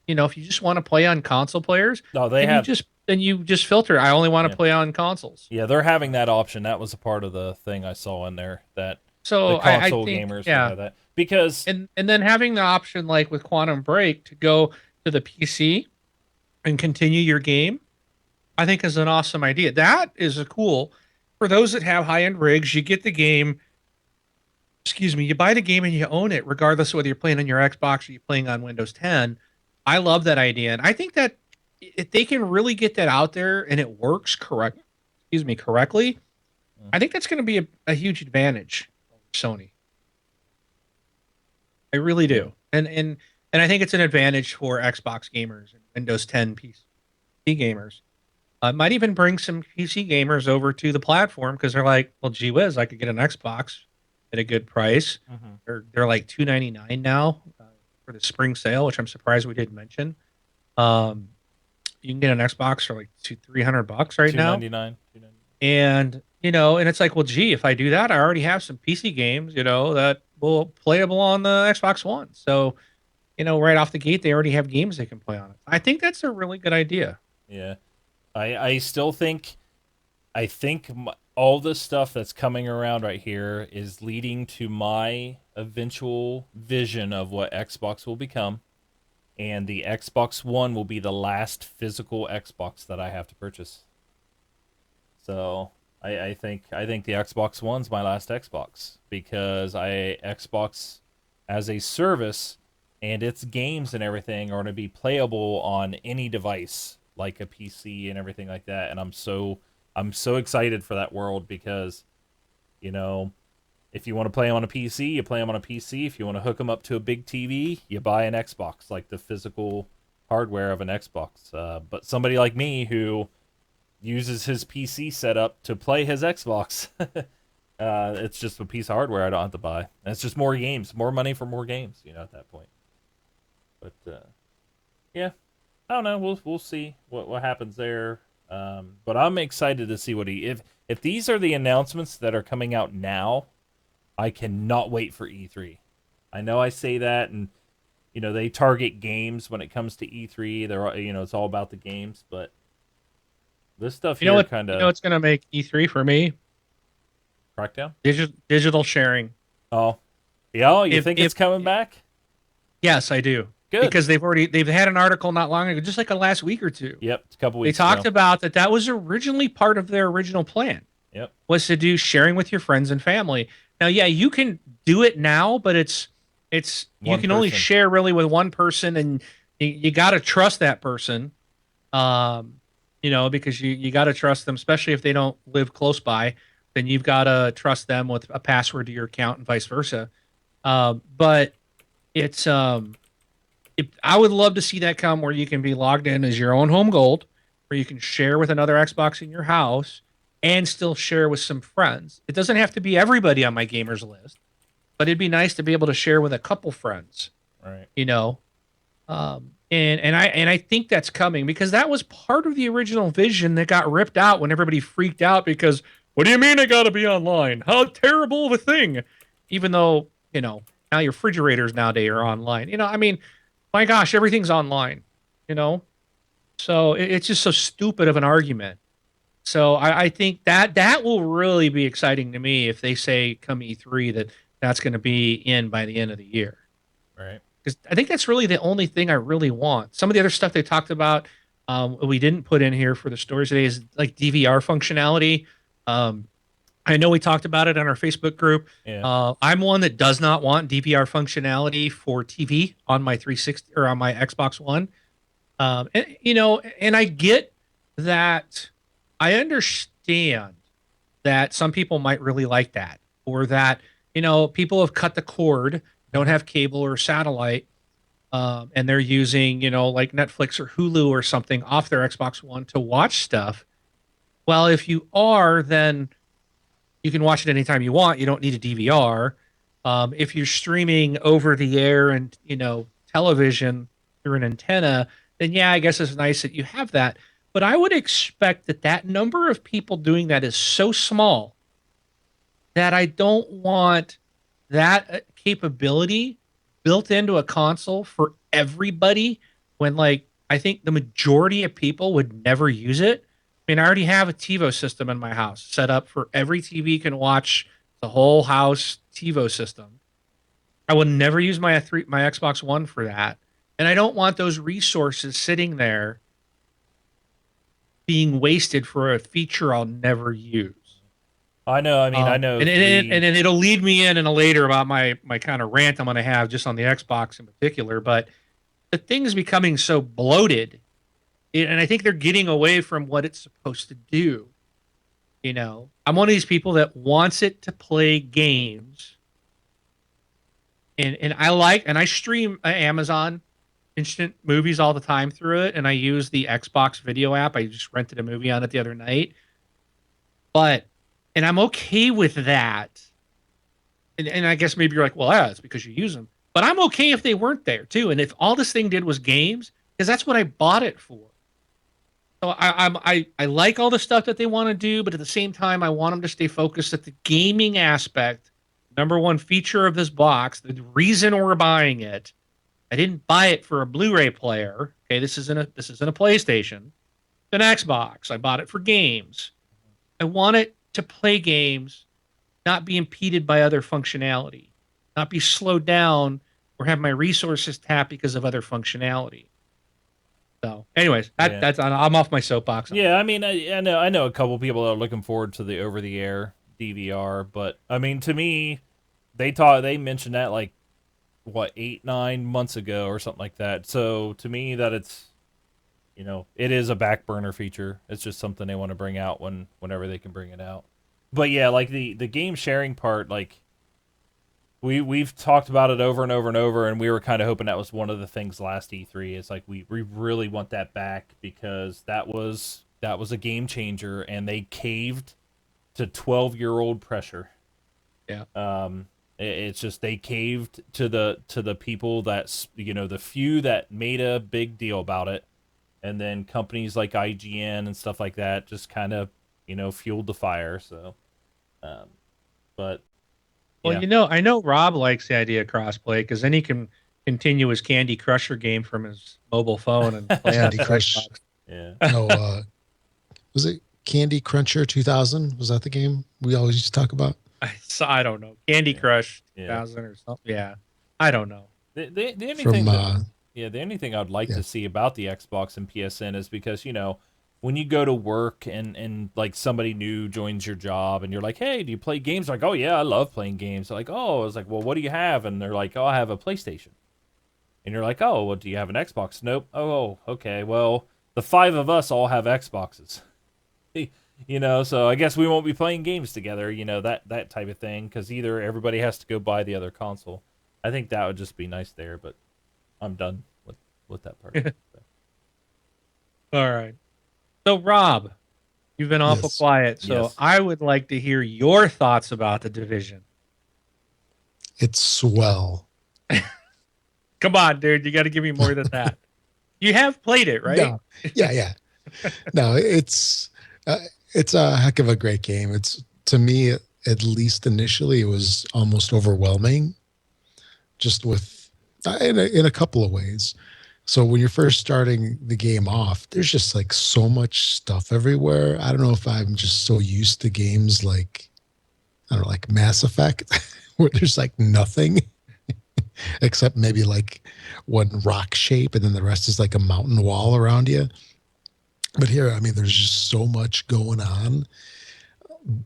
If you just want to play on console players, you just filter. I only want to play on consoles.
Yeah, they're having that option. That was a part of the thing I saw in there that
the
console gamers have that. Because
and then having the option like with Quantum Break to go to the PC and continue your game, I think is an awesome idea. That is cool for those that have high-end rigs. You get the game, you buy the game and you own it, regardless of whether you're playing on your Xbox or you're playing on Windows 10. I love that idea, and I think that if they can really get that out there and it works correctly, I think that's going to be a huge advantage for Sony. I really do. And I think it's an advantage for Xbox gamers and Windows 10 PC gamers. Might even bring some PC gamers over to the platform because they're like, well, gee whiz, I could get an Xbox at a good price. They're like $299 now for the spring sale, which I'm surprised we didn't mention. You can get an Xbox for like $300 right now.
$299.
And and it's like, well, gee, if I do that, I already have some PC games, that will playable on the Xbox One. So, right off the gate, they already have games they can play on it. I think that's a really good idea.
Yeah, I still think, all this stuff that's coming around right here is leading to my eventual vision of what Xbox will become, and the Xbox One will be the last physical Xbox that I have to purchase. So I think the Xbox One's my last Xbox because Xbox as a service and its games and everything are going to be playable on any device, like a PC and everything like that. And I'm so excited for that world because, you know, if you want to play them on a PC, you play them on a PC. If you want to hook them up to a big TV, you buy an Xbox, like the physical hardware of an Xbox. But somebody like me who uses his PC setup to play his Xbox, it's just a piece of hardware I don't have to buy. And it's just more games, more money for more games, at that point. But yeah, I don't know. We'll see what happens there. But I'm excited to see what if these are the announcements that are coming out now, I cannot wait for E3. I know I say that, and they target games when it comes to E3. They're it's all about the games, but this stuff here kind of
what's gonna make E3 for me?
Crackdown.
Digital sharing.
Oh, yeah. You think it's coming back?
Yes, I do.
Good.
Because they've had an article not long ago, just like a last week or two.
Yep, a couple weeks.
They talked about that was originally part of their original plan.
Yep.
Was to do sharing with your friends and family. Now, yeah, you can do it now, but it's you can only share really with one person, and you got to trust that person. Because you got to trust them, especially if they don't live close by. Then you've got to trust them with a password to your account and vice versa. But it's I would love to see that come where you can be logged in as your own home gold, where you can share with another Xbox in your house and still share with some friends. It doesn't have to be everybody on my gamers list, but it'd be nice to be able to share with a couple friends.
Right.
And I think that's coming because that was part of the original vision that got ripped out when everybody freaked out because what do you mean I got to be online? How terrible of a thing. Even though, now your refrigerators nowadays are online. My gosh, everything's online, So it's just so stupid of an argument. So I think that will really be exciting to me if they say come E3 that's going to be in by the end of the year.
Right.
Because I think that's really the only thing I really want. Some of the other stuff they talked about, we didn't put in here for the stories today is like DVR functionality. I know we talked about it on our Facebook group.
Yeah.
I'm one that does not want DVR functionality for TV on my 360 or on my Xbox One. And I get that. I understand that some people might really like that, or that people have cut the cord, don't have cable or satellite, and they're using like Netflix or Hulu or something off their Xbox One to watch stuff. Well, if you are, then you can watch it anytime you want. You don't need a DVR. If you're streaming over the air and television through an antenna, then yeah, I guess it's nice that you have that. But I would expect that number of people doing that is so small that I don't want that capability built into a console for everybody when I think the majority of people would never use it. I mean, I already have a TiVo system in my house set up for every TV can watch the whole house TiVo system. I would never use my Xbox One for that. And I don't want those resources sitting there being wasted for a feature I'll never use.
I know. I mean, I know.
And it'll lead me in a later about my kind of rant I'm going to have just on the Xbox in particular. But the thing is becoming so bloated, and I think they're getting away from what it's supposed to do. I'm one of these people that wants it to play games. And I stream Amazon Instant Movies all the time through it, and I use the Xbox video app. I just rented a movie on it the other night. And I'm okay with that. And I guess maybe you're like, well, yeah, it's because you use them. But I'm okay if they weren't there too. And if all this thing did was games, because that's what I bought it for. So I like all the stuff that they want to do, but at the same time, I want them to stay focused at the gaming aspect. Number one feature of this box, the reason we're buying it. I didn't buy it for a Blu-ray player. Okay, this isn't a PlayStation. It's an Xbox. I bought it for games. I want it to play games, not be impeded by other functionality, not be slowed down or have my resources tapped because of other functionality. So, anyways, that's I'm off my soapbox.
Yeah, I mean, I know a couple people that are looking forward to the over-the-air DVR, but I mean, to me, they mentioned that like what 8-9 months ago or something like that. So to me, that it's it is a back burner feature. It's just something they want to bring out whenever they can bring it out. But yeah, like the game sharing part, like we've talked about it over and over and over, and we were kind of hoping that was one of the things last E3. Is like we really want that back because that was a game changer, and they caved to 12-year-old pressure.
Yeah.
It's just they caved to the people that the few that made a big deal about it, and then companies like IGN and stuff like that just kind of fueled the fire. So, but
Well,
yeah.
I know Rob likes the idea of crossplay because then he can continue his Candy Crusher game from his mobile phone and play on
Candy
his
Crush.
Xbox.
Yeah.
No, was it Candy Cruncher 2000? Was that the game we always used to talk about?
I don't know. Candy
Yeah.
Crush
Yeah.
2000 or something. Yeah. I don't know.
The only thing
From
the only thing I'd like
yeah.
to see about the Xbox and PSN is because when you go to work and like somebody new joins your job and you're like, hey, do you play games? Like, oh yeah, I love playing games. They're like, oh, I was like, well, what do you have? And they're like, oh, I have a PlayStation. And you're like, oh, well, do you have an Xbox? Nope. Oh, okay. Well, the 5 of us all have Xboxes. So I guess we won't be playing games together. That type of thing because either everybody has to go buy the other console. I think that would just be nice there, but I'm done with that part.
All right. So, Rob, you've been awful
Yes.
quiet. So,
Yes.
I would like to hear your thoughts about the Division.
It's swell.
Come on, dude. You got to give me more than that. You have played it, right?
No. Yeah. No, it's a heck of a great game. It's, to me, at least initially, it was almost overwhelming, just with in a couple of ways. So when you're first starting the game off, there's just like so much stuff everywhere. I don't know if I'm just so used to games like, I don't know, like Mass Effect, where there's like nothing except maybe like one rock shape, and then the rest is like a mountain wall around you. But here, I mean, there's just so much going on.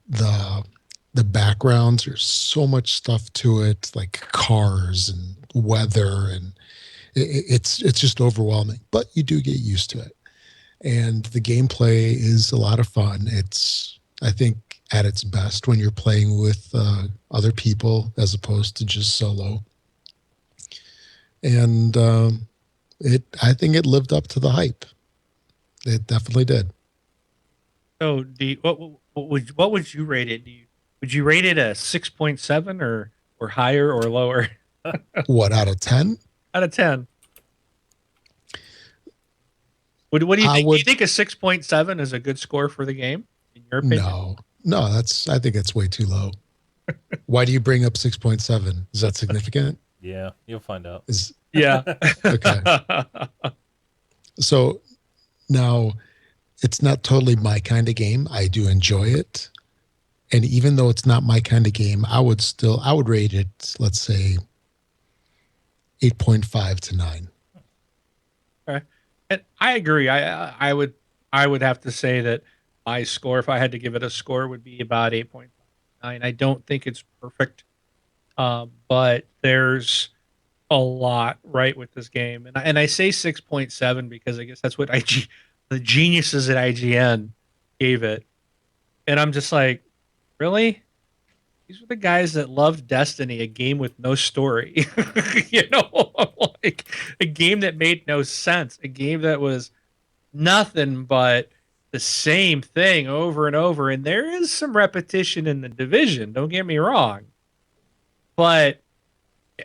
The backgrounds, there's so much stuff to it, like cars and weather, and it's just overwhelming. But you do get used to it, and the gameplay is a lot of fun. It's, I think, at its best when you're playing with other people as opposed to just solo. And I think it lived up to the hype. It definitely did.
So, what would you rate it? Would you rate it a 6.7 or higher or lower
What, out of 10?
out of 10? What do you
I
think? Do
would-
you think a 6.7 is a good score for the game, in your opinion?
No, I think it's way too low. Why do you bring up 6.7? Is that significant?
Yeah, you'll find out.
Yeah.
Okay. So now, it's not totally my kind of game. I do enjoy it. And even though it's not my kind of game, I would rate it, let's say, 8.5 to 9.
Okay. And I agree. I would have to say that my score, if I had to give it a score, would be about 8.9. I don't think it's perfect, but there's a lot right with this game, and I say 6.7 because I guess that's what the geniuses at IGN gave it, and I'm just like, really? These were the guys that loved Destiny, a game with no story. Like a game that made no sense, a game that was nothing but the same thing over and over. And there is some repetition in the Division, don't get me wrong. But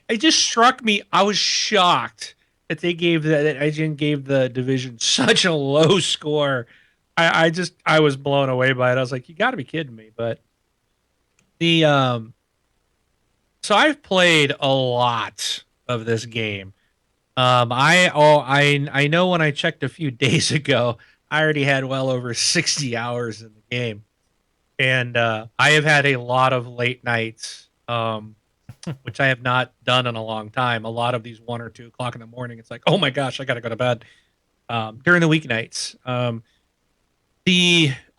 it just struck me, I was shocked that that IGN gave the Division such a low score. I was blown away by it. I was like, you got to be kidding me. But so I've played a lot of this game. I know when I checked a few days ago, I already had well over 60 hours in the game, and I have had a lot of late nights, which I have not done in a long time. A lot of these 1 or 2 o'clock in the morning. It's like, oh my gosh, I gotta go to bed. During the weeknights,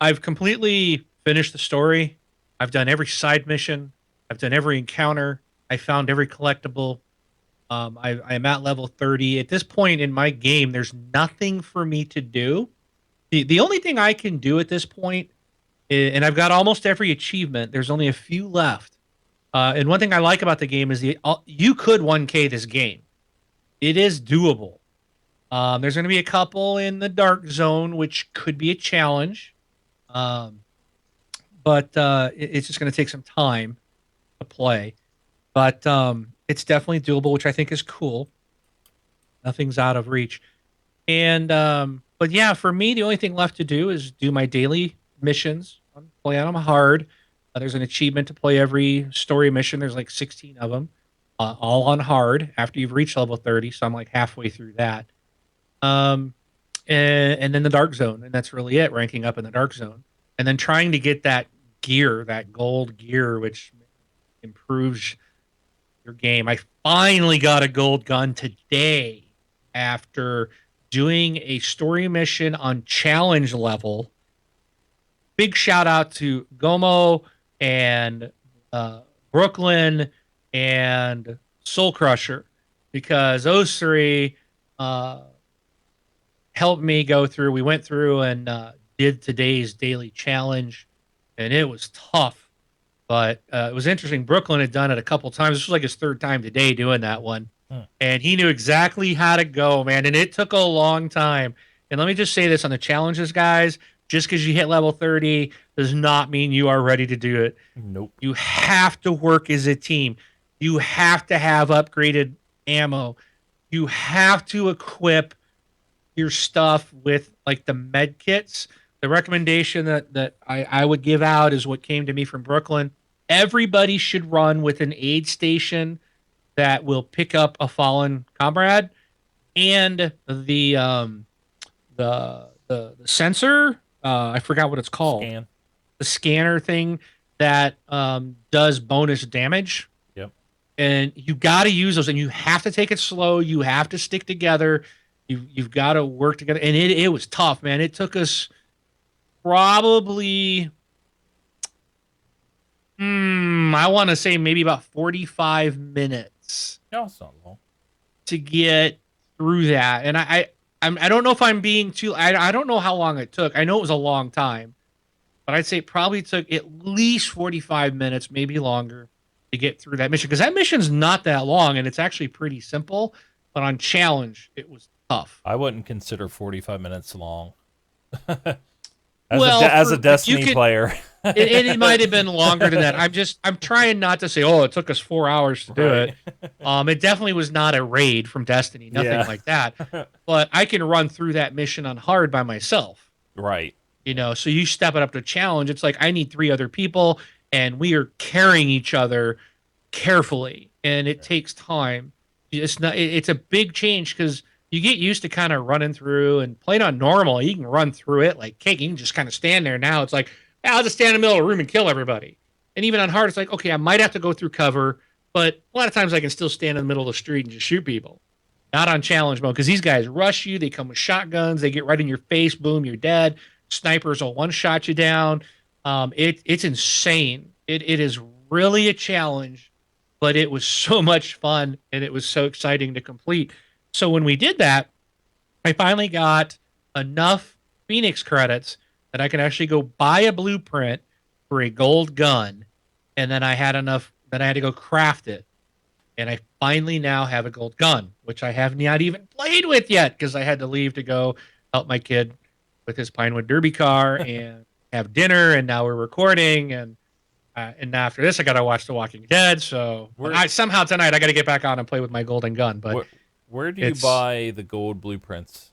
I've completely finished the story. I've done every side mission. I've done every encounter. I found every collectible. I'm at level 30. At this point in my game, there's nothing for me to do. The only thing I can do at this point, and I've got almost every achievement. There's only a few left. And one thing I like about the game is you could 1K this game. It is doable. There's going to be a couple in the dark zone, which could be a challenge. But it's just going to take some time to play. But it's definitely doable, which I think is cool. Nothing's out of reach. And but yeah, for me, the only thing left to do is do my daily missions. Play on them hard. There's an achievement to play every story mission. There's like 16 of them, all on hard after you've reached level 30. So I'm like halfway through that. And then the dark zone, and that's really it. Ranking up in the dark zone, and then trying to get that gear, that gold gear, which improves your game. I finally got a gold gun today after doing a story mission on challenge level. Big shout out to Gomo and Brooklyn and Soul Crusher, because those three helped me go through. We went through and did today's daily challenge, and it was tough, but it was interesting. Brooklyn had done it a couple times. This was like his third time today doing that one, and he knew exactly how to go, man, and it took a long time. And let me just say this on the challenges, guys. Just because you hit level 30 does not mean you are ready to do it.
Nope.
You have to work as a team. You have to have upgraded ammo. You have to equip your stuff with like the med kits. The recommendation that I would give out is what came to me from Brooklyn. Everybody should run with an aid station that will pick up a fallen comrade, and the sensor. I forgot what it's called. The scanner thing that does bonus damage.
Yep.
And you got to use those, and you have to take it slow. You have to stick together. You've got to work together, and it was tough, man. It took us probably, I want to say maybe about 45 minutes.
No, it's not long.
To get through that, and I don't know if I'm being too. I don't know how long it took. I know it was a long time, but I'd say it probably took at least 45 minutes, maybe longer, to get through that mission, because that mission's not that long and it's actually pretty simple. But on challenge, it was tough.
I wouldn't consider 45 minutes long.
Well,
as a Destiny player,
it might have been longer than that. I'm trying not to say, oh, it took us 4 hours to do it. It definitely was not a raid from Destiny, nothing like that. But I can run through that mission on hard by myself.
Right.
You know, so you step it up to challenge. It's like I need 3 other people, and we are carrying each other carefully, and it takes time. It's a big change, because you get used to kind of running through, and playing on normal, you can run through it like cake. You can just kind of stand there. Now it's like, I'll just stand in the middle of a room and kill everybody. And even on hard, it's like, okay, I might have to go through cover, but a lot of times I can still stand in the middle of the street and just shoot people. Not on challenge mode, because these guys rush you. They come with shotguns. They get right in your face. Boom, you're dead. Snipers will one-shot you down. It's insane. It is really a challenge, but it was so much fun, and it was so exciting to complete. So when we did that, I finally got enough Phoenix credits that I could actually go buy a blueprint for a gold gun, and then I had enough that I had to go craft it. And I finally now have a gold gun, which I have not even played with yet, because I had to leave to go help my kid with his Pinewood Derby car and have dinner, and now we're recording, and after this I got to watch The Walking Dead. So somehow tonight I got to get back on and play with my golden gun. But
where do you buy the gold blueprints?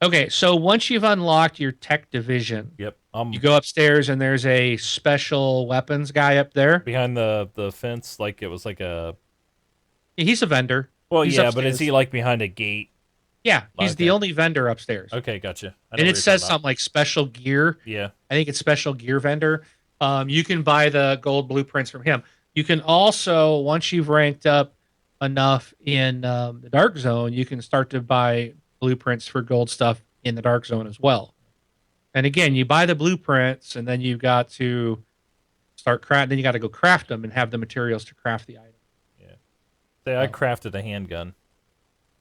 Okay, so once you've unlocked your tech division,
yep,
you go upstairs, and there's a special weapons guy up there
behind the fence. Like it was like a.
He's a vendor.
Well,
he's
yeah,
upstairs.
but is he like behind a gate?
Yeah, he's the only vendor upstairs.
Okay, gotcha.
And it says something like special gear.
Yeah,
I think it's special gear vendor. You can buy the gold blueprints from him. You can also, once you've ranked up enough in the dark zone, you can start to buy blueprints for gold stuff in the dark zone as well. And again, you buy the blueprints, and then you've got to start craft. Then you got to go craft them and have the materials to craft the item.
Yeah. Say, I crafted a handgun,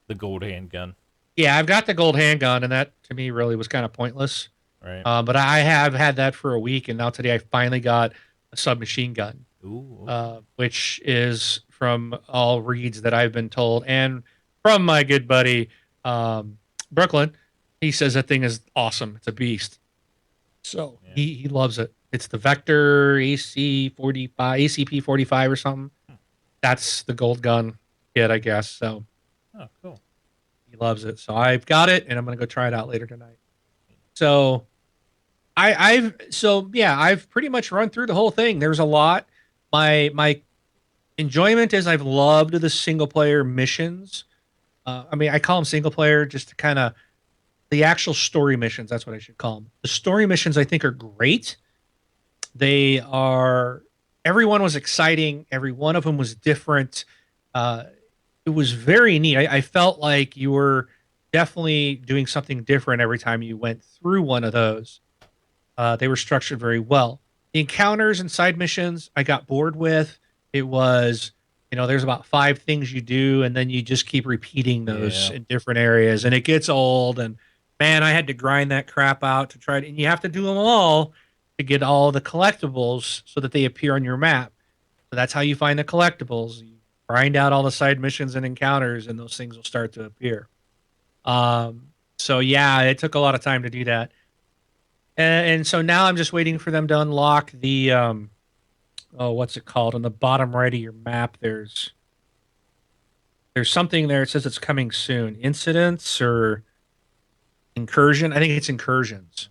the gold handgun.
Yeah, I've got the gold handgun, and that to me really was kind of pointless.
Right.
But I have had that for a week, and now today I finally got a submachine gun,
Ooh.
which is from all reads that I've been told, and from my good buddy Brooklyn. He says that thing is awesome. It's a beast. So
Yeah.
he loves it. It's the Vector ACP 45 or something. That's the gold gun kit, I guess. So
Oh, cool.
he loves it. So I've got it, and I'm gonna go try it out later tonight. So I've pretty much run through the whole thing. There's a lot. My enjoyment is I've loved the single player missions. I mean, I call them single player just to kind of the actual story missions. That's what I should call them. The story missions I think are great. They are. Everyone was exciting. Every one of them was different. It was very neat. I felt like you were definitely doing something different every time you went through one of those. They were structured very well. The encounters and side missions I got bored with. It was, there's about 5 things you do, and then you just keep repeating those
Yeah.
in different areas, and it gets old. And man, I had to grind that crap out to try to, and you have to do them all to get all the collectibles so that they appear on your map. So that's how you find the collectibles. You grind out all the side missions and encounters, and those things will start to appear. So yeah, it took a lot of time to do that. And so now I'm just waiting for them to unlock the what's it called? On the bottom right of your map, there's something there. It says it's coming soon. Incidents or incursion? I think it's incursions.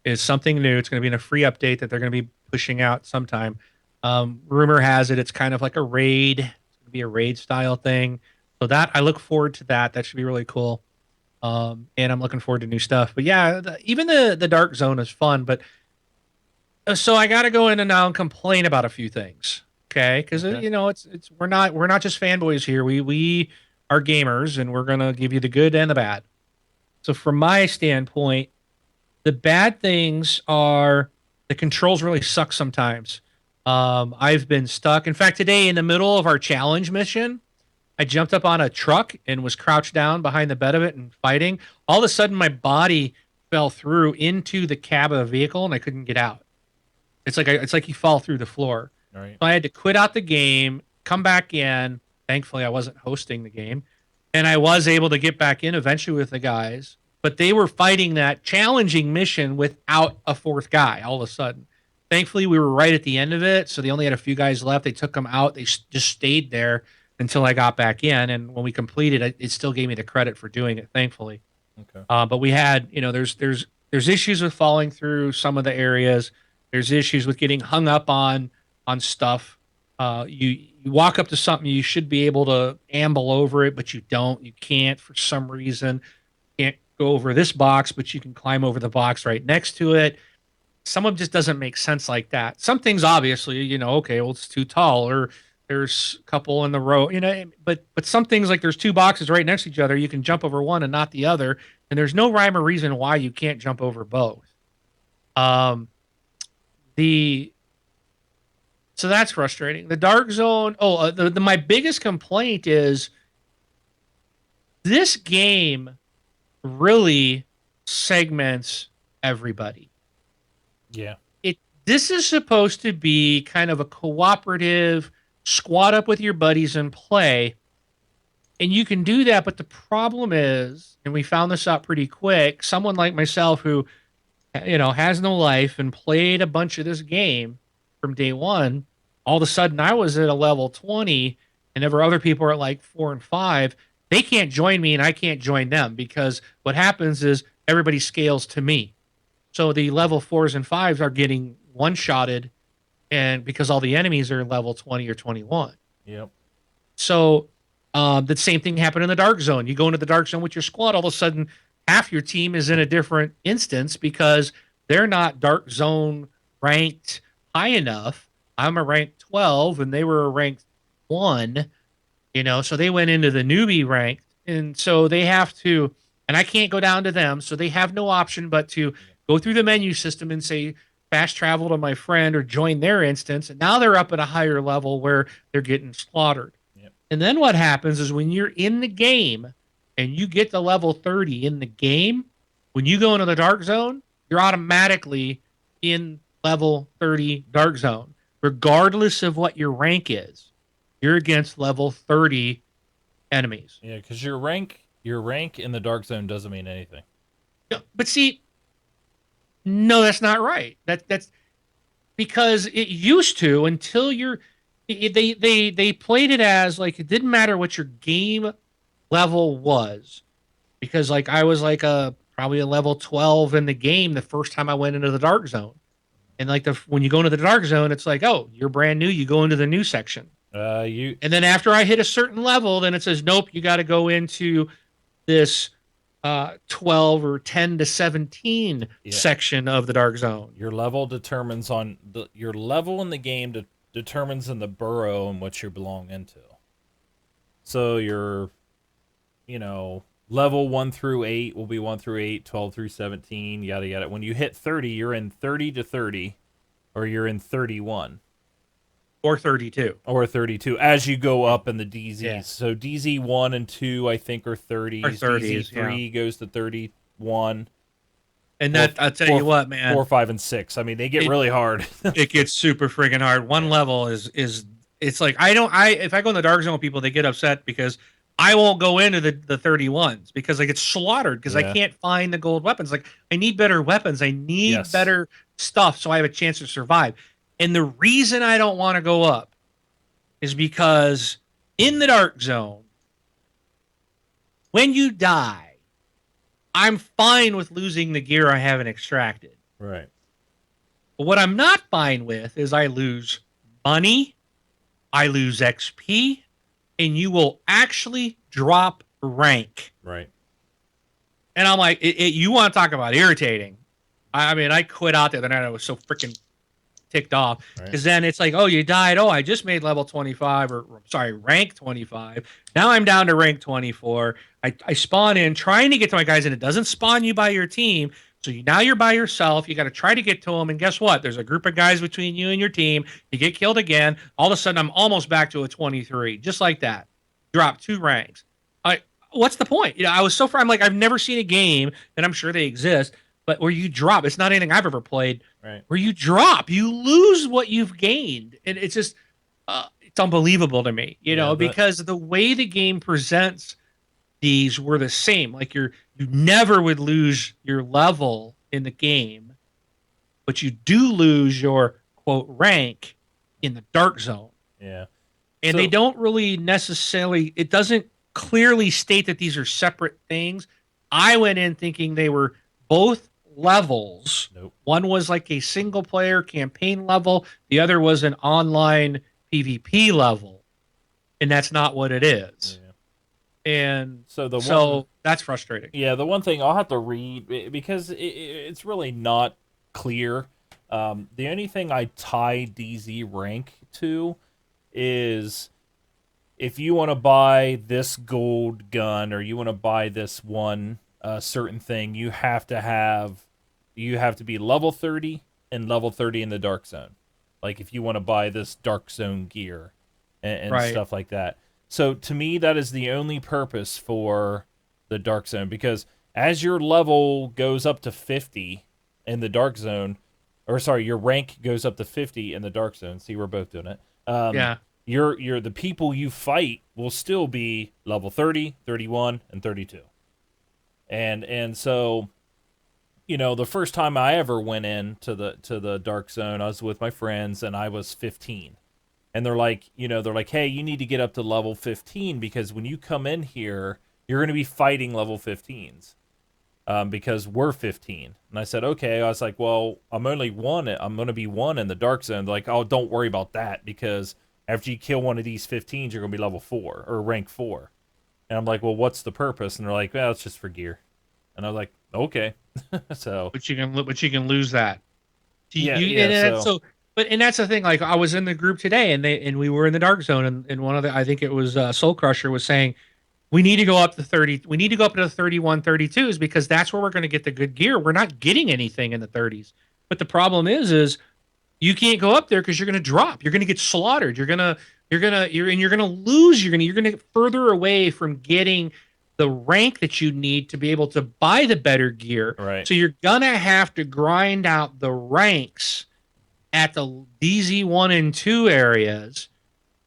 Is something new. It's going to be in a free update that they're going to be pushing out sometime. Rumor has it it's kind of like a raid. It's going to be a raid style thing. So that I look forward to that. That should be really cool. And I'm looking forward to new stuff. But yeah, even the Dark Zone is fun. But so I got to go in and now and complain about a few things, okay? Because
Okay.
it's we're not just fanboys here. We are gamers, and we're gonna give you the good and the bad. So from my standpoint, the bad things are the controls really suck sometimes. I've been stuck. In fact, today in the middle of our challenge mission, I jumped up on a truck and was crouched down behind the bed of it and fighting. All of a sudden, my body fell through into the cab of the vehicle, and I couldn't get out. It's like you fall through the floor.
All right.
So I had to quit out the game, come back in. Thankfully, I wasn't hosting the game, and I was able to get back in eventually with the guys. But they were fighting that challenging mission without a 4th guy. All of a sudden, thankfully, we were right at the end of it, so they only had a few guys left. They took them out. They just stayed there until I got back in, and when we completed it, it still gave me the credit for doing it. Thankfully.
Okay.
But we had, there's issues with falling through some of the areas. There's issues with getting hung up on stuff. You walk up to something, you should be able to amble over it, but you don't. You can't for some reason. You can't go over this box, but you can climb over the box right next to it. Some of it just doesn't make sense like that. Some things obviously, okay, well it's too tall, or there's a couple in the row, but some things like there's 2 boxes right next to each other, you can jump over one and not the other, and there's no rhyme or reason why you can't jump over both. So that's frustrating. The Dark Zone. My biggest complaint is this game really segments everybody.
Yeah.
This is supposed to be kind of a cooperative, squad up with your buddies and play. And you can do that, but the problem is, and we found this out pretty quick, someone like myself who, has no life and played a bunch of this game from day one, all of a sudden I was at a level 20 and other people are at like 4 and 5. They can't join me and I can't join them because what happens is everybody scales to me. So the level 4s and 5s are getting one-shotted, and because all the enemies are level 20 or 21.
Yep.
So the same thing happened in the Dark Zone. You go into the Dark Zone with your squad, all of a sudden half your team is in a different instance because they're not Dark Zone ranked high enough. I'm a rank 12 and they were a rank 1, so they went into the newbie rank. And so they have to, and I can't go down to them. So they have no option but to go through the menu system and say, fast travel to my friend or join their instance. And now they're up at a higher level where they're getting slaughtered.
Yep.
And then what happens is when you're in the game and you get to level 30 in the game, when you go into the dark zone, you're automatically in level 30 dark zone, regardless of what your rank is. You're against level 30 enemies.
Yeah, because your rank in the dark zone doesn't mean anything.
But see, no, that's not right. That's because it used to until they played it as like it didn't matter what your game level was, because like I was like probably a level 12 in the game the first time I went into the dark zone. And like when you go into the dark zone, it's like, oh, you're brand new, you go into the new section. And then after I hit a certain level, then it says, nope, you got to go into this 12 or 10 to 17 section of the dark zone.
Your level determines your level in the game determines in the burrow in which you belong into. So your, level 1 through 8 will be 1 through 8, 12 through 17, yada yada. When you hit 30, you're in 30 to 30, or you're in 31.
Or 32.
Or 32 as you go up in the DZs. Yeah. So DZ 1 and 2, I think, are 30s. DZ 3 goes to 31.
And I'll tell you what, man.
4, 5, and 6. I mean, they get really hard.
It gets super friggin' hard. One level is it's like if I go in the dark zone with people, they get upset because I won't go into the 31s because I get slaughtered because I can't find the gold weapons. Like, I need better weapons. I need better stuff so I have a chance to survive. And the reason I don't want to go up is because in the dark zone, when you die, I'm fine with losing the gear I haven't extracted.
Right.
But what I'm not fine with is I lose money, I lose XP, and you will actually drop rank.
Right.
And I'm like, you want to talk about irritating. I mean, I quit out the other night. I was so freaking ticked off because then it's like, oh, you died. Oh, I just made level 25 rank 25. Now I'm down to rank 24. I spawn in trying to get to my guys and it doesn't spawn you by your team. So now you're by yourself. You got to try to get to them. And guess what? There's a group of guys between you and your team. You get killed again. All of a sudden, I'm almost back to a 23. Just like that. Drop 2 ranks. What's the point? I was so far. I'm like, I've never seen a game, and I'm sure they exist, but where you drop. It's not anything I've ever played.
Right.
Where you drop, you lose what you've gained. And it's just, it's unbelievable to me, because the way the game presents these were the same. Like you never would lose your level in the game, but you do lose your quote rank in the dark zone.
Yeah.
And they don't really necessarily, it doesn't clearly state that these are separate things. I went in thinking they were both levels.
Nope.
One was like a single player campaign level. The other was an online PvP level. And that's not what it is. Yeah. And so that's frustrating.
Yeah, the one thing I'll have to read because it's really not clear. The only thing I tie DZ rank to is if you want to buy this gold gun or you want to buy this one certain thing, you have to be level 30 and level 30 in the dark zone. Like if you want to buy this dark zone gear and stuff like that. So to me, that is the only purpose for the dark zone, because as your level goes up to 50 in the dark zone, your rank goes up to 50 in the dark zone. See, we're both doing it. You're the people you fight will still be level 30, 31, and 32. And so, the first time I ever went into the dark zone, I was with my friends and I was 15. And they're like, hey, you need to get up to level 15 because when you come in here, you're going to be fighting level 15s because we're 15. And I said, okay. I was like, well, I'm only 1. I'm going to be 1 in the dark zone. They're like, oh, don't worry about that because after you kill one of these 15s, you're going to be level 4 or rank 4. And I'm like, well, what's the purpose? And they're like, well, it's just for gear. And I was like, okay.
But you can lose that. And that's the thing. Like I was in the group today, and we were in the dark zone, and one of the, I think it was Soul Crusher was saying, we need to go up to 30. We need to go up to the 31, 32s because that's where we're going to get the good gear. We're not getting anything in the 30s. But the problem is you can't go up there because you're going to drop. You're going to get slaughtered. You're going to you're gonna lose. You're gonna get further away from getting the rank that you need to be able to buy the better gear.
Right.
So you're gonna have to grind out the ranks at the DZ1 and 2 areas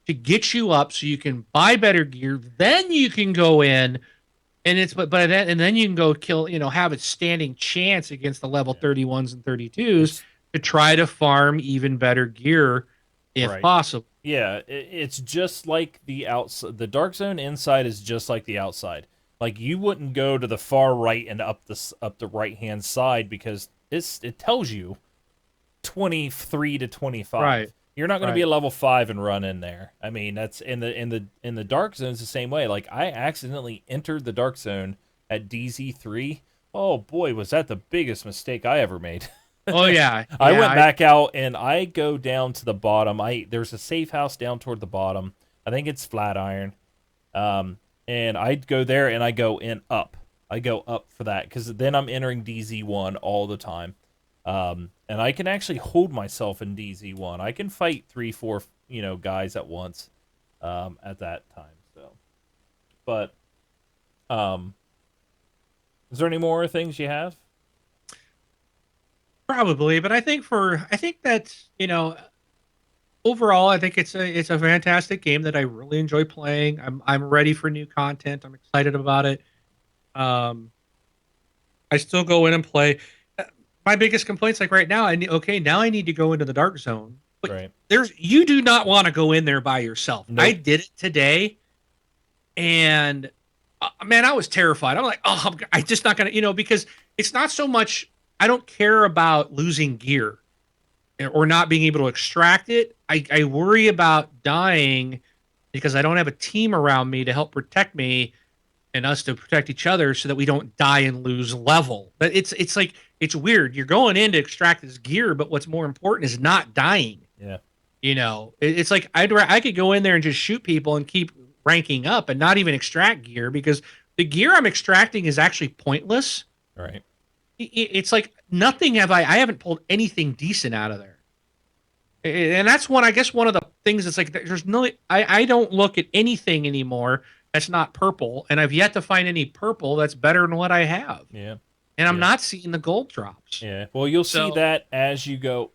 to get you up so you can buy better gear. Then you can go in and then you can go kill, have a standing chance against the level 31s and 32s to try to farm even better gear if
Right.
possible.
Yeah, it's just like the outside. The Dark Zone inside is just like the outside. Like you wouldn't go to the far right and up the right hand side because it tells you 23 to 25.
Right.
You're not going to be
Right.
a level 5 and run in there. I mean, that's in the Dark Zone's the same way. Like I accidentally entered the Dark Zone at DZ3. Oh boy, was that the biggest mistake I ever made.
Oh yeah.
I
Yeah,
went back out and I go down to the bottom. There's a safe house down toward the bottom. I think it's Flatiron. And I go there and I go up. I go up for that because then I'm entering DZ1 all the time. And I can actually hold myself in DZ1. I can fight 3-4 guys at once at that time. So, but is there any more things you have?
probably, but I think that, overall, I think it's a fantastic game that I really enjoy playing. I'm ready for new content. I'm excited about it. I still go in and play. My biggest complaints, like right now, now I need to go into the Dark Zone. But
Right.
you do not want to go in there by yourself.
Nope.
I did it today, and man, I was terrified. I'm like, I'm just not gonna, because it's not so much. I don't care about losing gear or not being able to extract it. I worry about dying because I don't have a team around me to help protect me and us to protect each other so that we don't die and lose level. But it's like, it's weird. You're going in to extract this gear, but what's more important is not dying.
Yeah.
It's like I could go in there and just shoot people and keep ranking up and not even extract gear because the gear I'm extracting is actually pointless.
Right.
It's like nothing I haven't pulled anything decent out of there. And that's one of the things that's like, there's no, I don't look at anything anymore that's not purple. And I've yet to find any purple that's better than what I have.
Yeah.
And I'm
Yeah.
not seeing the gold drops.
Yeah. Well, you'll see
So-
that as you go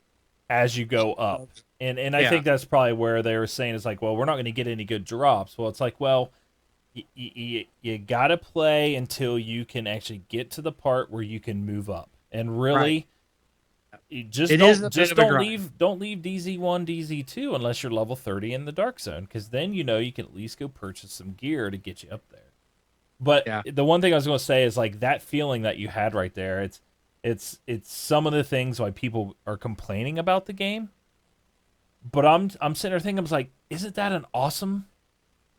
up. And I
Yeah.
think that's probably where they were saying is like, well, we're not going to get any good drops. Well, it's like, well, you got to play until you can actually get to the part where you can move up. And really, you just
It is a
don't
bit
just
of a
don't
grind.
leave DZ1, DZ2 unless you're level 30 in the Dark Zone, because then you can at least go purchase some gear to get you up there. But
Yeah.
the one thing I was going to say is like that feeling that you had right there. It's some of the things why people are complaining about the game. But I'm sitting there thinking, I was like, isn't that awesome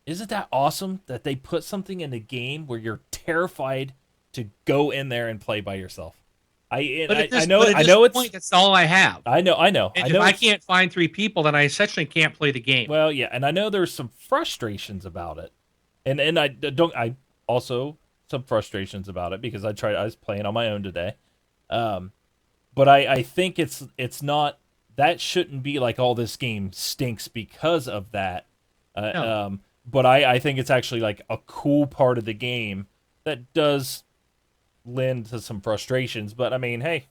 that they put something in the game where you're terrified to go in there and play by yourself? I know it's
that's all I have.
I know
And if I
it's-
can't find 3 people, then I essentially can't play the game.
Well, yeah, and I know there's some frustrations about it, and I also some frustrations about it because I was playing on my own today, but I think it's not, that shouldn't be like, all this game stinks because of that,
No.
but I think it's actually like a cool part of the game that does lend to some frustrations. But I mean, hey,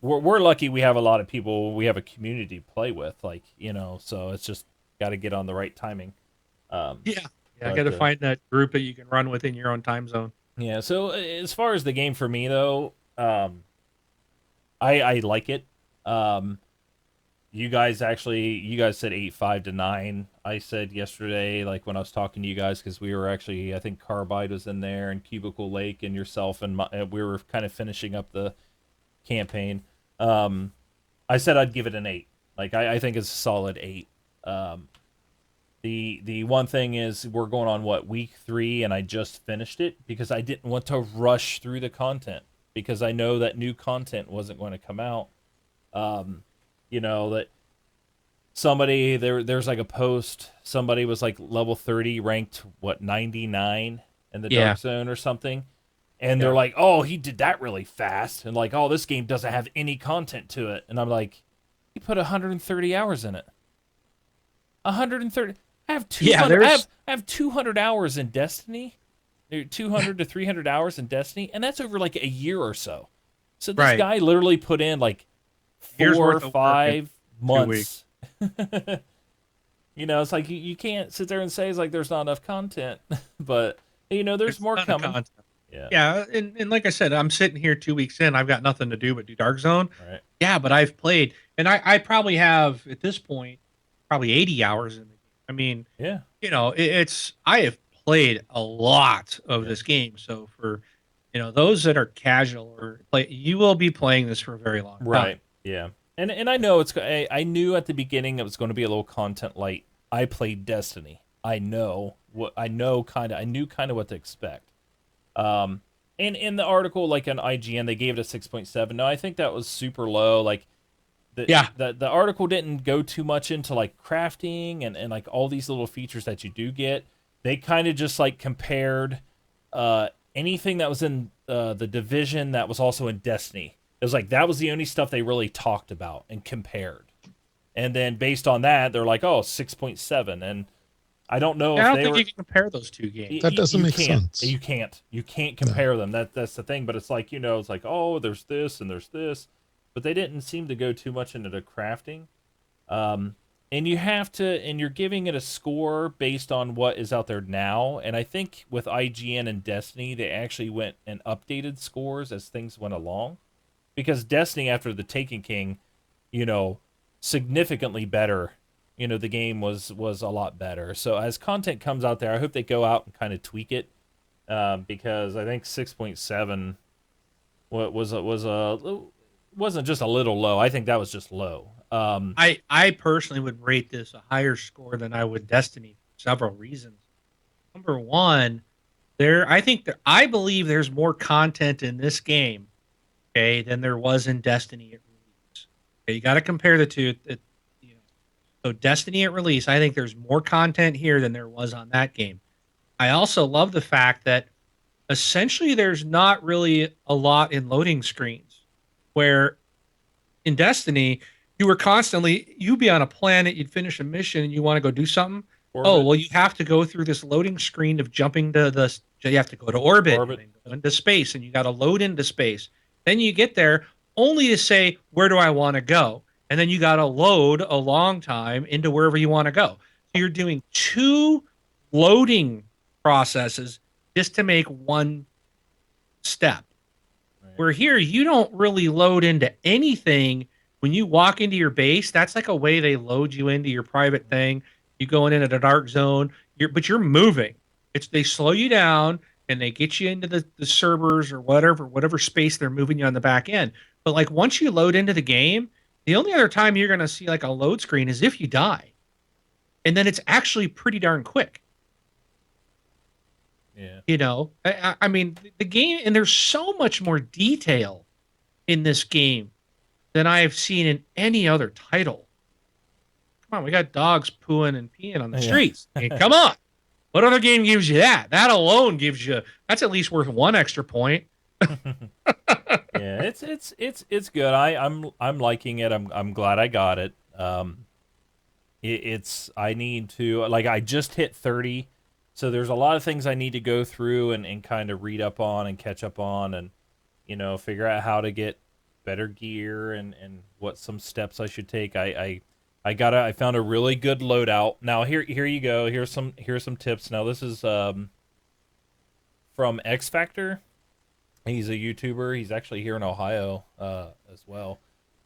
we're lucky we have a lot of people, we have a community to play with, so it's just got to get on the right timing.
Yeah, I
But,
got to find that group that you can run within your own time zone.
Yeah, so as far as the game for me though, I like it. You guys said 8-5 to 9. I said yesterday, like when I was talking to you guys, because we were actually, I think Carbide was in there and Cubicle Lake and yourself and we were kind of finishing up the campaign. I said I'd give it an 8. Like I think it's a solid 8. The one thing is we're going on week 3 and I just finished it because I didn't want to rush through the content because I know that new content wasn't going to come out. That somebody there's like a post, somebody was like level 30 ranked 99 in the
Yeah.
Dark Zone or something, and they're like, oh, he did that really fast, and like, oh, this game doesn't have any content to it, and I'm like, he put 130 hours in it. 130. I have
Yeah,
200.
there's
I have 200 hours in Destiny. 200 to 300 hours in Destiny, and that's over like a year or so. So this
right
guy literally put in like
years
four or
worth of work in
5
2 weeks.
months. It's like you can't sit there and say it's like there's not enough content, but there's
There's
more
a ton of
coming.
content.
Yeah.
Yeah, and like I said, I'm sitting here 2 weeks in. I've got nothing to do but do Dark Zone.
Right.
Yeah, but I've played, and I probably have at this point probably 80 hours in the game. I mean,
Yeah.
it's I have played a lot of
Yeah.
this game. So for those that are casual or play, you will be playing this for a very long time.
Right. Yeah. And I know I knew at the beginning it was going to be a little content light. I played Destiny. I knew kind of what to expect. And in the article, like on IGN, they gave it a 6.7. No, I think that was super low. Like, the article didn't go too much into like crafting and like all these little features that you do get. They kind of just like compared anything that was in the Division that was also in Destiny. It was like that was the only stuff they really talked about and compared. And then based on that, they're like, oh, 6.7. And I don't know
I
if
don't
they
think
were.
you can compare those two games.
That doesn't make
can't.
sense.
You can't compare them. That's the thing. But it's like it's like, oh, there's this and there's this, but they didn't seem to go too much into the crafting. And you're giving it a score based on what is out there now. And I think with IGN and Destiny, they actually went and updated scores as things went along, because Destiny after the Taken King, significantly better. The game was a lot better. So as content comes out there, I hope they go out and kind of tweak it, because I think 6.7 wasn't just a little low. I think that was just low.
I personally would rate this a higher score than I would Destiny for several reasons. Number one, I believe there's more content in this game, okay, than there was in Destiny at release. Okay, you got to compare the two. So Destiny at release, I think there's more content here than there was on that game. I also love the fact that essentially there's not really a lot in loading screens, where in Destiny you'd be on a planet, you'd finish a mission, and you want to go do something.
Orbit.
Oh well, you have to go through this loading screen of jumping to you have to go to orbit. And then go into space, and you got to load into space. Then you get there only to say, where do I want to go? And then you got to load a long time into wherever you want to go. So you're doing 2 loading processes just to make one step.
Right.
Where here, you don't really load into anything. When you walk into your base, that's like a way they load you into your private thing. You going in at a dark zone, but you're moving. They slow you down and they get you into the servers or whatever space they're moving you on the back end. But like once you load into the game, the only other time you're going to see like a load screen is if you die. And then it's actually pretty darn quick.
Yeah.
I mean, the game, and there's so much more detail in this game than I have seen in any other title. Come on, we got dogs pooing and peeing on the streets. I mean, come on. What other game gives you that? That alone that's at least worth 1 extra point.
Yeah, it's good. I'm liking it. I'm glad I got it. I need to, like, I just hit 30, so there's a lot of things I need to go through and kind of read up on and catch up on, and figure out how to get better gear and what some steps I should take. I found a really good loadout. Now here you go. Here's some tips. Now this is from X Factor. He's a YouTuber. He's actually here in Ohio as well.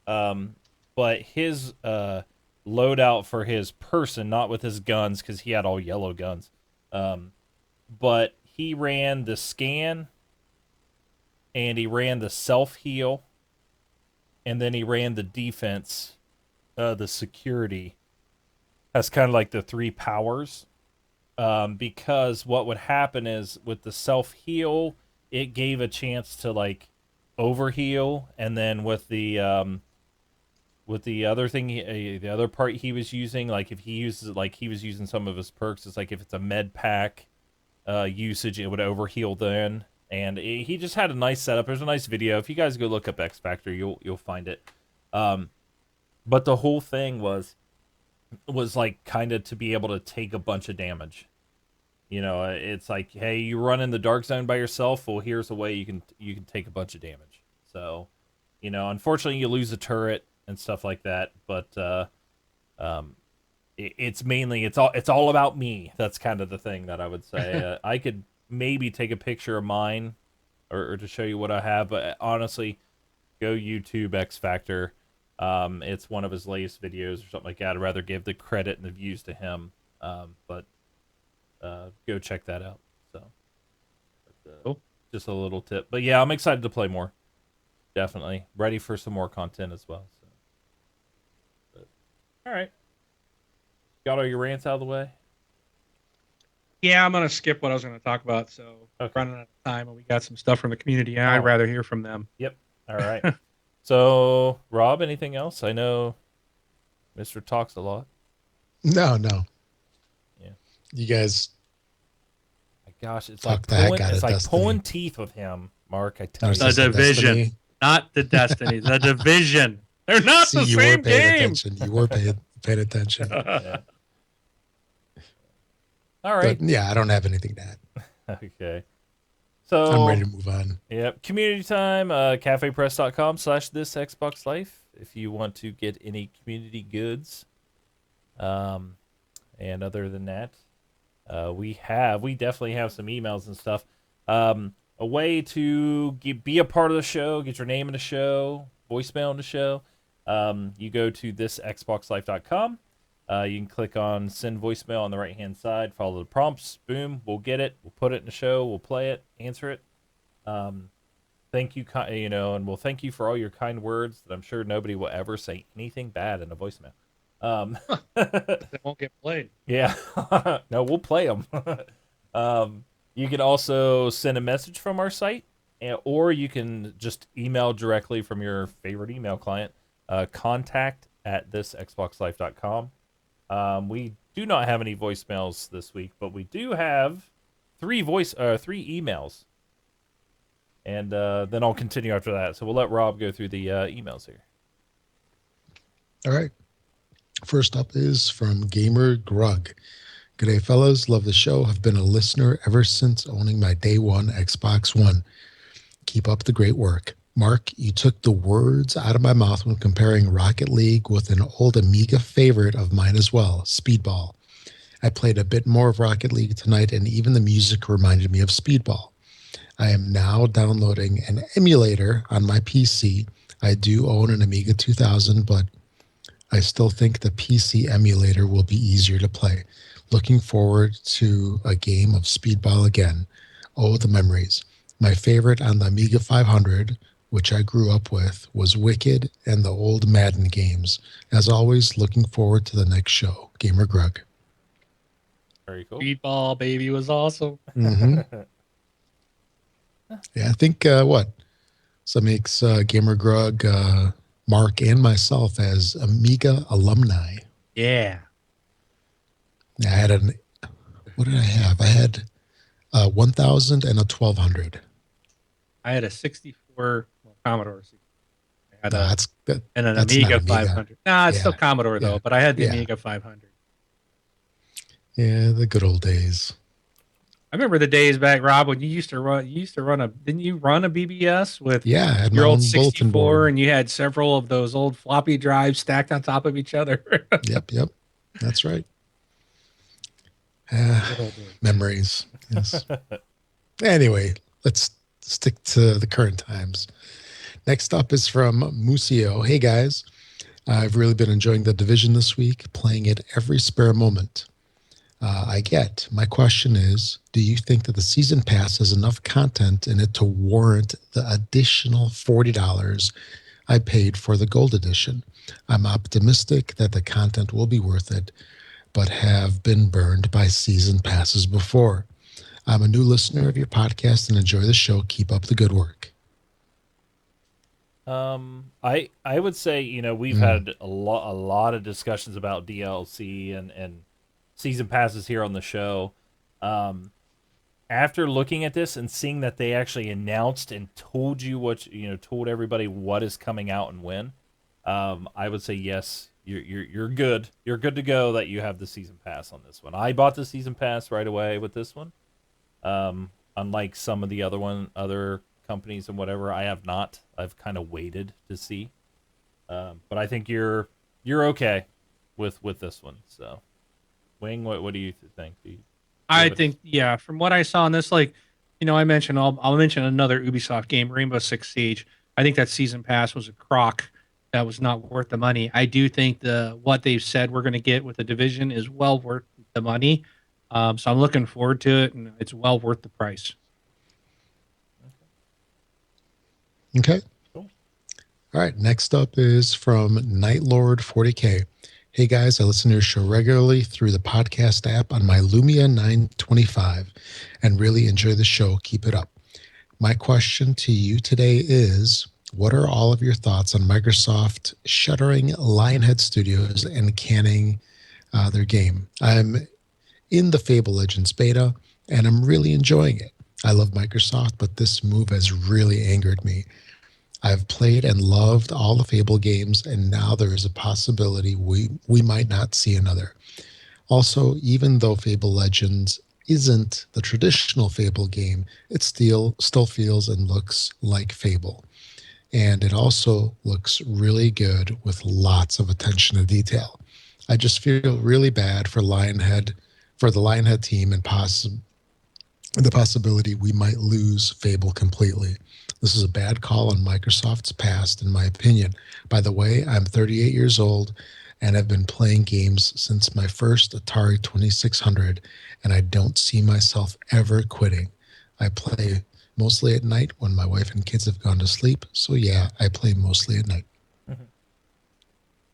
But his loadout for his person, not with his guns, because he had all yellow guns. But he ran the scan, and he ran the self-heal, and then he ran the defense, the security, as kind of like the 3 powers. Because what would happen is with the self-heal, it gave a chance to like overheal, and then with the other thing, the other part he was using, like if he uses it, like he was using some of his perks, it's like if it's a med pack usage, it would overheal then. And he just had a nice setup. There's a nice video. If you guys go look up X Factor, you'll find it. But the whole thing was was like kind of to be able to take a bunch of damage. You know, it's like, hey, you run in the dark zone by yourself. Well, here's a way you can take a bunch of damage. So, you know, unfortunately, you lose a turret and stuff like that. But um, it's mainly it's all about me. That's kind of the thing that I would say. I could maybe take a picture of mine or to show you what I have, but honestly, go YouTube X Factor. It's one of his latest videos or something like that. I'd rather give the credit and the views to him. But go check that out. So,
Cool.
just a little tip. But yeah, I'm excited to play more. Definitely ready for some more content as well. So, all right, got all your rants out of the way.
Yeah, I'm gonna skip what I was gonna talk about. So
Okay.
running out of time, and we got some stuff from the community, and
Oh.
I'd rather hear from them.
Yep. All right. So, Rob, anything else? I know Mr. talks a lot.
No.
Yeah.
You guys,
My gosh, it's
Fuck
like
that
pulling,
guy
it's
to
like
Destiny.
pulling teeth with him, Mark. I tell
Narcissist
you.
The Division.
Destiny.
Not the Destiny, the Division. They're not
See,
the
you were
same
paying
game.
attention. You were paying attention.
Yeah. All right.
But yeah, I don't have anything to add.
Okay. So
I'm ready to move on.
Yep. Community time, cafepress.com/this Xbox Life if you want to get any community goods. And other than that, we definitely have some emails and stuff. A way to be a part of the show, get your name in the show, voicemail in the show. You go to thisxboxlife.com. You can click on send voicemail on the right hand side, follow the prompts, boom, we'll get it, we'll put it in the show, we'll play it, answer it. Thank you, and we'll thank you for all your kind words that I'm sure nobody will ever say anything bad in a voicemail.
They won't get played.
Yeah, no, we'll play them. You can also send a message from our site, or you can just email directly from your favorite email client, contact@thisxboxlife.com. We do not have any voicemails this week, but we do have three emails, and then I'll continue after that. So we'll let Rob go through the emails here.
All right. First up is from Gamer Grug. G'day, fellas. Love the show. Have been a listener ever since owning my day one Xbox One. Keep up the great work. Mark, you took the words out of my mouth when comparing Rocket League with an old Amiga favorite of mine as well, Speedball. I played a bit more of Rocket League tonight, and even the music reminded me of Speedball. I am now downloading an emulator on my PC. I do own an Amiga 2000, but I still think the PC emulator will be easier to play. Looking forward to a game of Speedball again. Oh, the memories. My favorite on the Amiga 500, which I grew up with, was Wicked and the old Madden games. As always, looking forward to the next show. Gamer Grug.
Very cool.
Speedball, baby, was awesome.
Mm-hmm. Yeah, I think So makes Gamer Grug, Mark, and myself as Amiga alumni.
Yeah.
I had what did I have? I had a 1000 and a 1200.
I had a 64 Commodore. I had
No,
and an
that's
Amiga
not Amiga.
500. Nah, it's
Yeah.
still Commodore though,
Yeah.
but I had the
Yeah.
Amiga 500.
Yeah, the good old days.
I remember the days back, Rob, when you used to run didn't you run a BBS with
Yeah, I had my
your old
own bulletin
64
board.
and you had several of those old floppy drives stacked on top of each other?
Yep. That's right.
Good old days.
Memories. Yes. Anyway, let's stick to the current times. Next up is from Musio. Hey guys, I've really been enjoying The Division this week, playing it every spare moment. My question is, do you think that the season pass has enough content in it to warrant the additional $40 I paid for the gold edition? I'm optimistic that the content will be worth it, but have been burned by season passes before. I'm a new listener of your podcast and enjoy the show. Keep up the good work.
I would say, we've had a lot of discussions about DLC and season passes here on the show. After looking at this and seeing that they actually announced and told you told everybody what is coming out and when, I would say yes, you're good. You're good to go that you have the season pass on this one. I bought the season pass right away with this one. Unlike some of the other companies and whatever, I have not. I've kind of waited to see. But I think you're okay with this one. So, Wing, what do you think? Do you
I
give it?
think, yeah, from what I saw in this, like, I mentioned, I'll mention another Ubisoft game, Rainbow Six Siege. I think that season pass was a crock that was not worth the money. I do think what they've said we're going to get with the division is well worth the money. So I'm looking forward to it, and it's well worth the price.
Okay.
Cool.
All right. Next up is from Nightlord 40K. Hey guys, I listen to your show regularly through the podcast app on my Lumia 925 and really enjoy the show. Keep it up. My question to you today is, what are all of your thoughts on Microsoft shuttering Lionhead Studios and canning their game? I'm in the Fable Legends beta and I'm really enjoying it. I love Microsoft, but this move has really angered me. I've played and loved all the Fable games, and now there is a possibility we might not see another. Also, even though Fable Legends isn't the traditional Fable game, it still feels and looks like Fable. And it also looks really good with lots of attention to detail. I just feel really bad for the Lionhead team, and the possibility we might lose Fable completely. This is a bad call on Microsoft's past, in my opinion. By the way, I'm 38 years old and have been playing games since my first Atari 2600, and I don't see myself ever quitting. I play mostly at night when my wife and kids have gone to sleep, so yeah, I play mostly at night.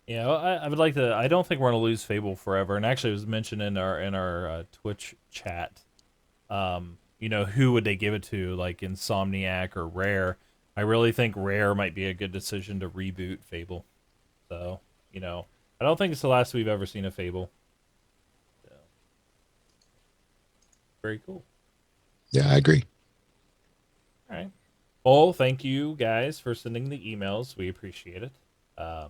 Yeah, well, I would like to. I don't think we're gonna lose Fable forever. And actually, it was mentioned in our Twitch chat. Who would they give it to? Like Insomniac or Rare? I really think Rare might be a good decision to reboot Fable. So, I don't think it's the last we've ever seen of Fable. So, very cool.
Yeah, I agree.
All right. Well, thank you guys for sending the emails. We appreciate it. Um,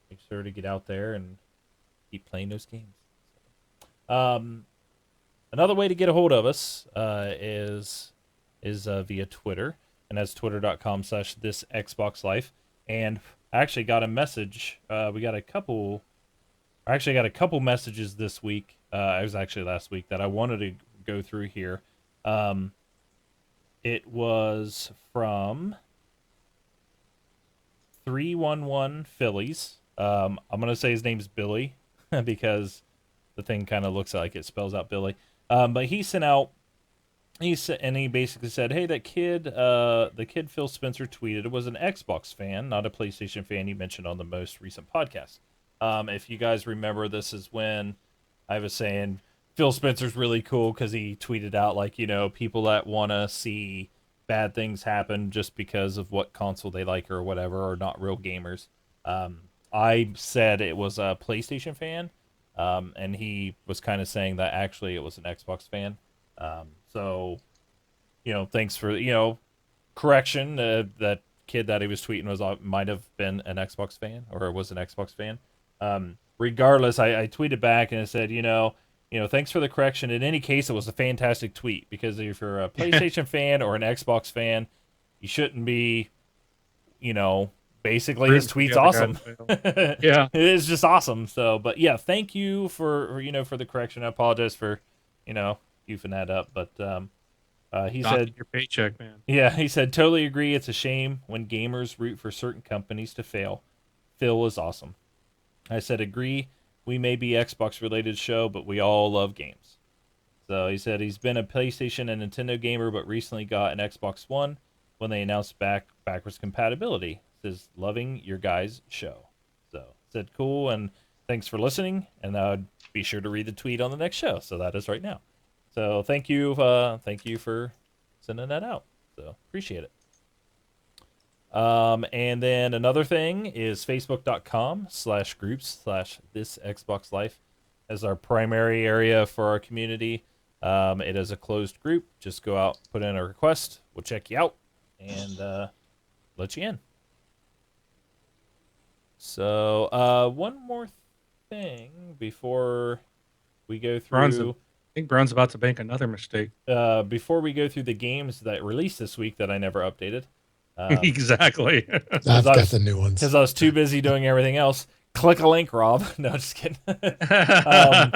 Make sure to get out there and keep playing those games. Um, Another way to get a hold of us is via Twitter, and that's twitter.com/this Xbox Life. And I actually got a message. We got a couple. I actually got a couple messages this week. It was actually last week that I wanted to go through here. It was from 311 Phillies. I'm gonna say his name's Billy because the thing kind of looks like it spells out Billy. But he sent out. He basically said, "Hey, the kid Phil Spencer tweeted was an Xbox fan, not a PlayStation fan. You mentioned on the most recent podcast. If you guys remember, this is when I was saying Phil Spencer's really cool because he tweeted out like people that want to see bad things happen just because of what console they like or whatever, or not real gamers. I said it was a PlayStation fan, and he was kind of saying that actually it was an Xbox fan. So, thanks for correction. That kid that he was tweeting might have been an Xbox fan or was an Xbox fan. Regardless, I tweeted back and I said, thanks for the correction. In any case, it was a fantastic tweet because if you're a PlayStation fan or an Xbox fan, you shouldn't be, basically his tweet's awesome.
Yeah.
It is just awesome. So, but yeah, thank you for the correction. I apologize for, goofing that up, but he
Not
said
your paycheck, man.
yeah, he said, totally agree. It's a shame when gamers root for certain companies to fail. Phil is awesome. I said, agree. We may be Xbox related show, but we all love games. So he said he's been a PlayStation and Nintendo gamer, but recently got an Xbox One when they announced backwards compatibility. Says, loving your guys' show. So said, cool, and thanks for listening. And be sure to read the tweet on the next show. So that is right now. So thank you for sending that out. So appreciate it. And then another thing is facebook.com/groups/this Xbox Life as our primary area for our community. It is a closed group. Just go out, put in a request. We'll check you out and let you in. So, one more thing before we go
Braun's
through.
I think Brown's about to make another mistake.
Before we go through the games that released this week that I never updated,
Exactly.
because
I've
I
got
was
the new ones.
too busy doing everything else. Click a link, Rob. No, just kidding. um,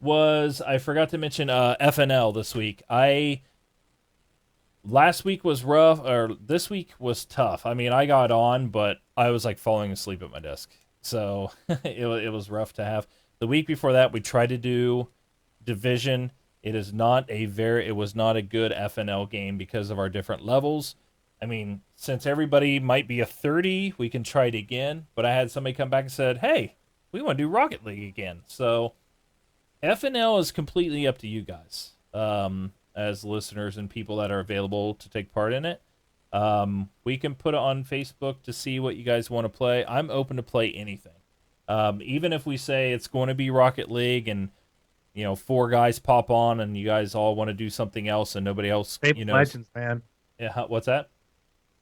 I forgot to mention FNL this week. Last week was rough, or this week was tough. I mean, I got on, but I was like falling asleep at my desk, so it was rough to have. The week before that, we tried to do Division. It was not a good FNL game because of our different levels. I mean, since everybody might be a 30, we can try it again. But I had somebody come back and said, "Hey, we want to do Rocket League again." So FNL is completely up to you guys, as listeners and people that are available to take part in it. We can put it on Facebook to see what you guys want to play. I'm open to play anything. Even if we say it's going to be Rocket League and 4 guys pop on and you guys all want to do something else and nobody else,
Fable Legends, man.
Yeah, what's that?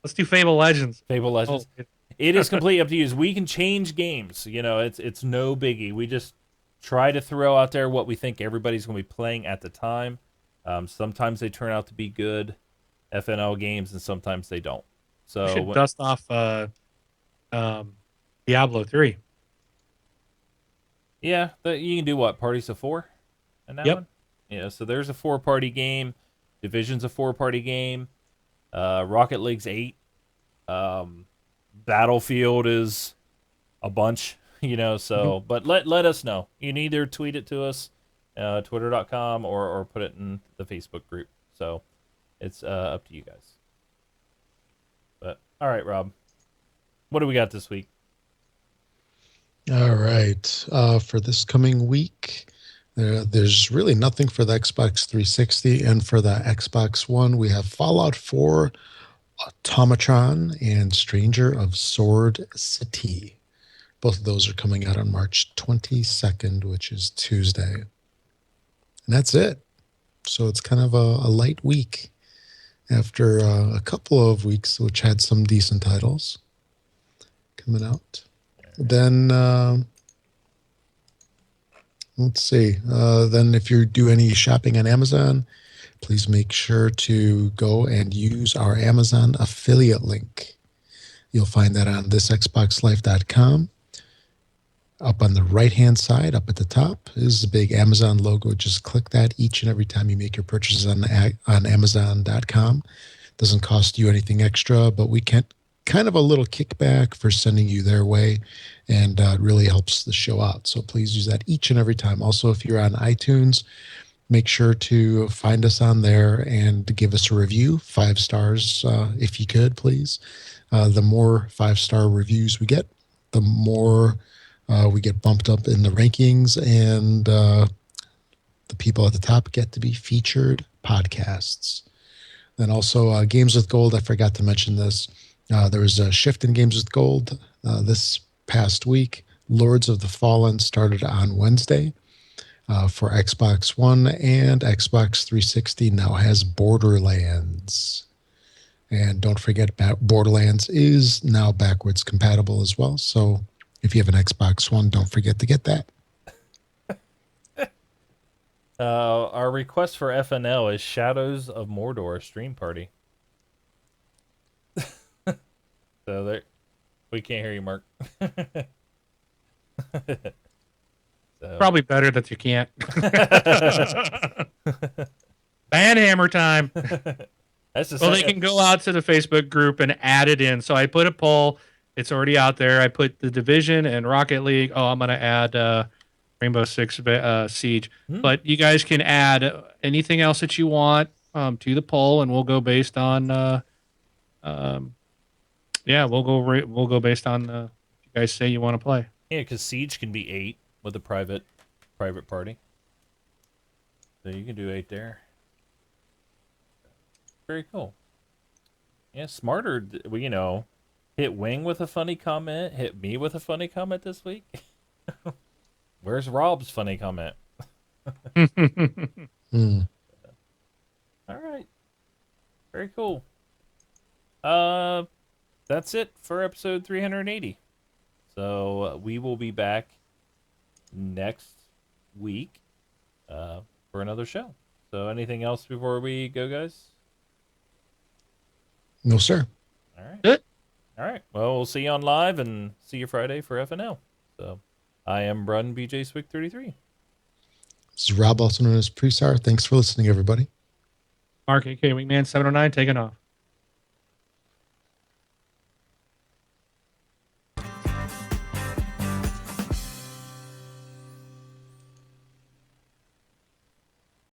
Let's do Fable Legends.
Fable Legends.
Oh,
It is completely up to you. We can change games. It's no biggie. We just try to throw out there what we think everybody's going to be playing at the time. Sometimes they turn out to be good FNL games, and sometimes they don't.
we
So
should dust off Diablo 3.
yeah, you can do what? Parties of 4 in that
Yep.
one? Yeah, so there's a 4-party game. Division's a 4-party game. Rocket League's 8. Battlefield is a bunch, so but let us know. You can either tweet it to us, twitter.com, or put it in the Facebook group. So it's up to you guys. But all right, Rob, what do we got this week?
All right. For this coming week, there's really nothing for the Xbox 360, and for the Xbox One, we have Fallout 4, Automatron, and Stranger of Sword City. Both of those are coming out on March 22nd, which is Tuesday. And that's it. So it's kind of a light week after a couple of weeks, which had some decent titles coming out. Then let's see. Then if you do any shopping on Amazon, please make sure to go and use our Amazon affiliate link. You'll find that on thisxboxlife.com. Up on the right-hand side, up at the top, is the big Amazon logo. Just click that each and every time you make your purchases on Amazon.com. Doesn't cost you anything extra, but we can kind of a little kickback for sending you their way, and it really helps the show out. So please use that each and every time. Also, if you're on iTunes, make sure to find us on there and give us a review, 5 stars, if you could, please. The more 5-star reviews we get, the more we get bumped up in the rankings, and the people at the top get to be featured podcasts. And also, Games with Gold, I forgot to mention this. There was a shift in Games with Gold this past week. Lords of the Fallen started on Wednesday for Xbox One, and Xbox 360 now has Borderlands. And don't forget, Borderlands is now backwards compatible as well. So if you have an Xbox One, don't forget to get that.
Our request for FNL is Shadows of Mordor stream party. So there, we can't hear you, Mark. So.
Probably better that you can't. Banhammer time.
That's the
Well, they can go out to the Facebook group and add it in. So I put a poll. It's already out there. I put the Division and Rocket League. Oh, I'm going to add Rainbow Six Siege. But you guys can add anything else that you want to the poll, and we'll go based on. We'll go based on what you guys say you want to play.
Yeah, because Siege can be 8 with a private party. So you can do 8 there. Very cool. Yeah, smarter. Hit Wing with a funny comment. Hit me with a funny comment this week. Where's Rob's funny comment? All right. Very cool. That's it for episode 380. So we will be back next week for another show. So anything else before we go, guys?
No, sir.
All right.
Good.
All right. Well, we'll see you on live and see you Friday for FNL. So I am Run BJ Swick 33.
This is Rob, also known as Presar. Thanks for listening, everybody.
Mark, AK Wingman 709, taking off.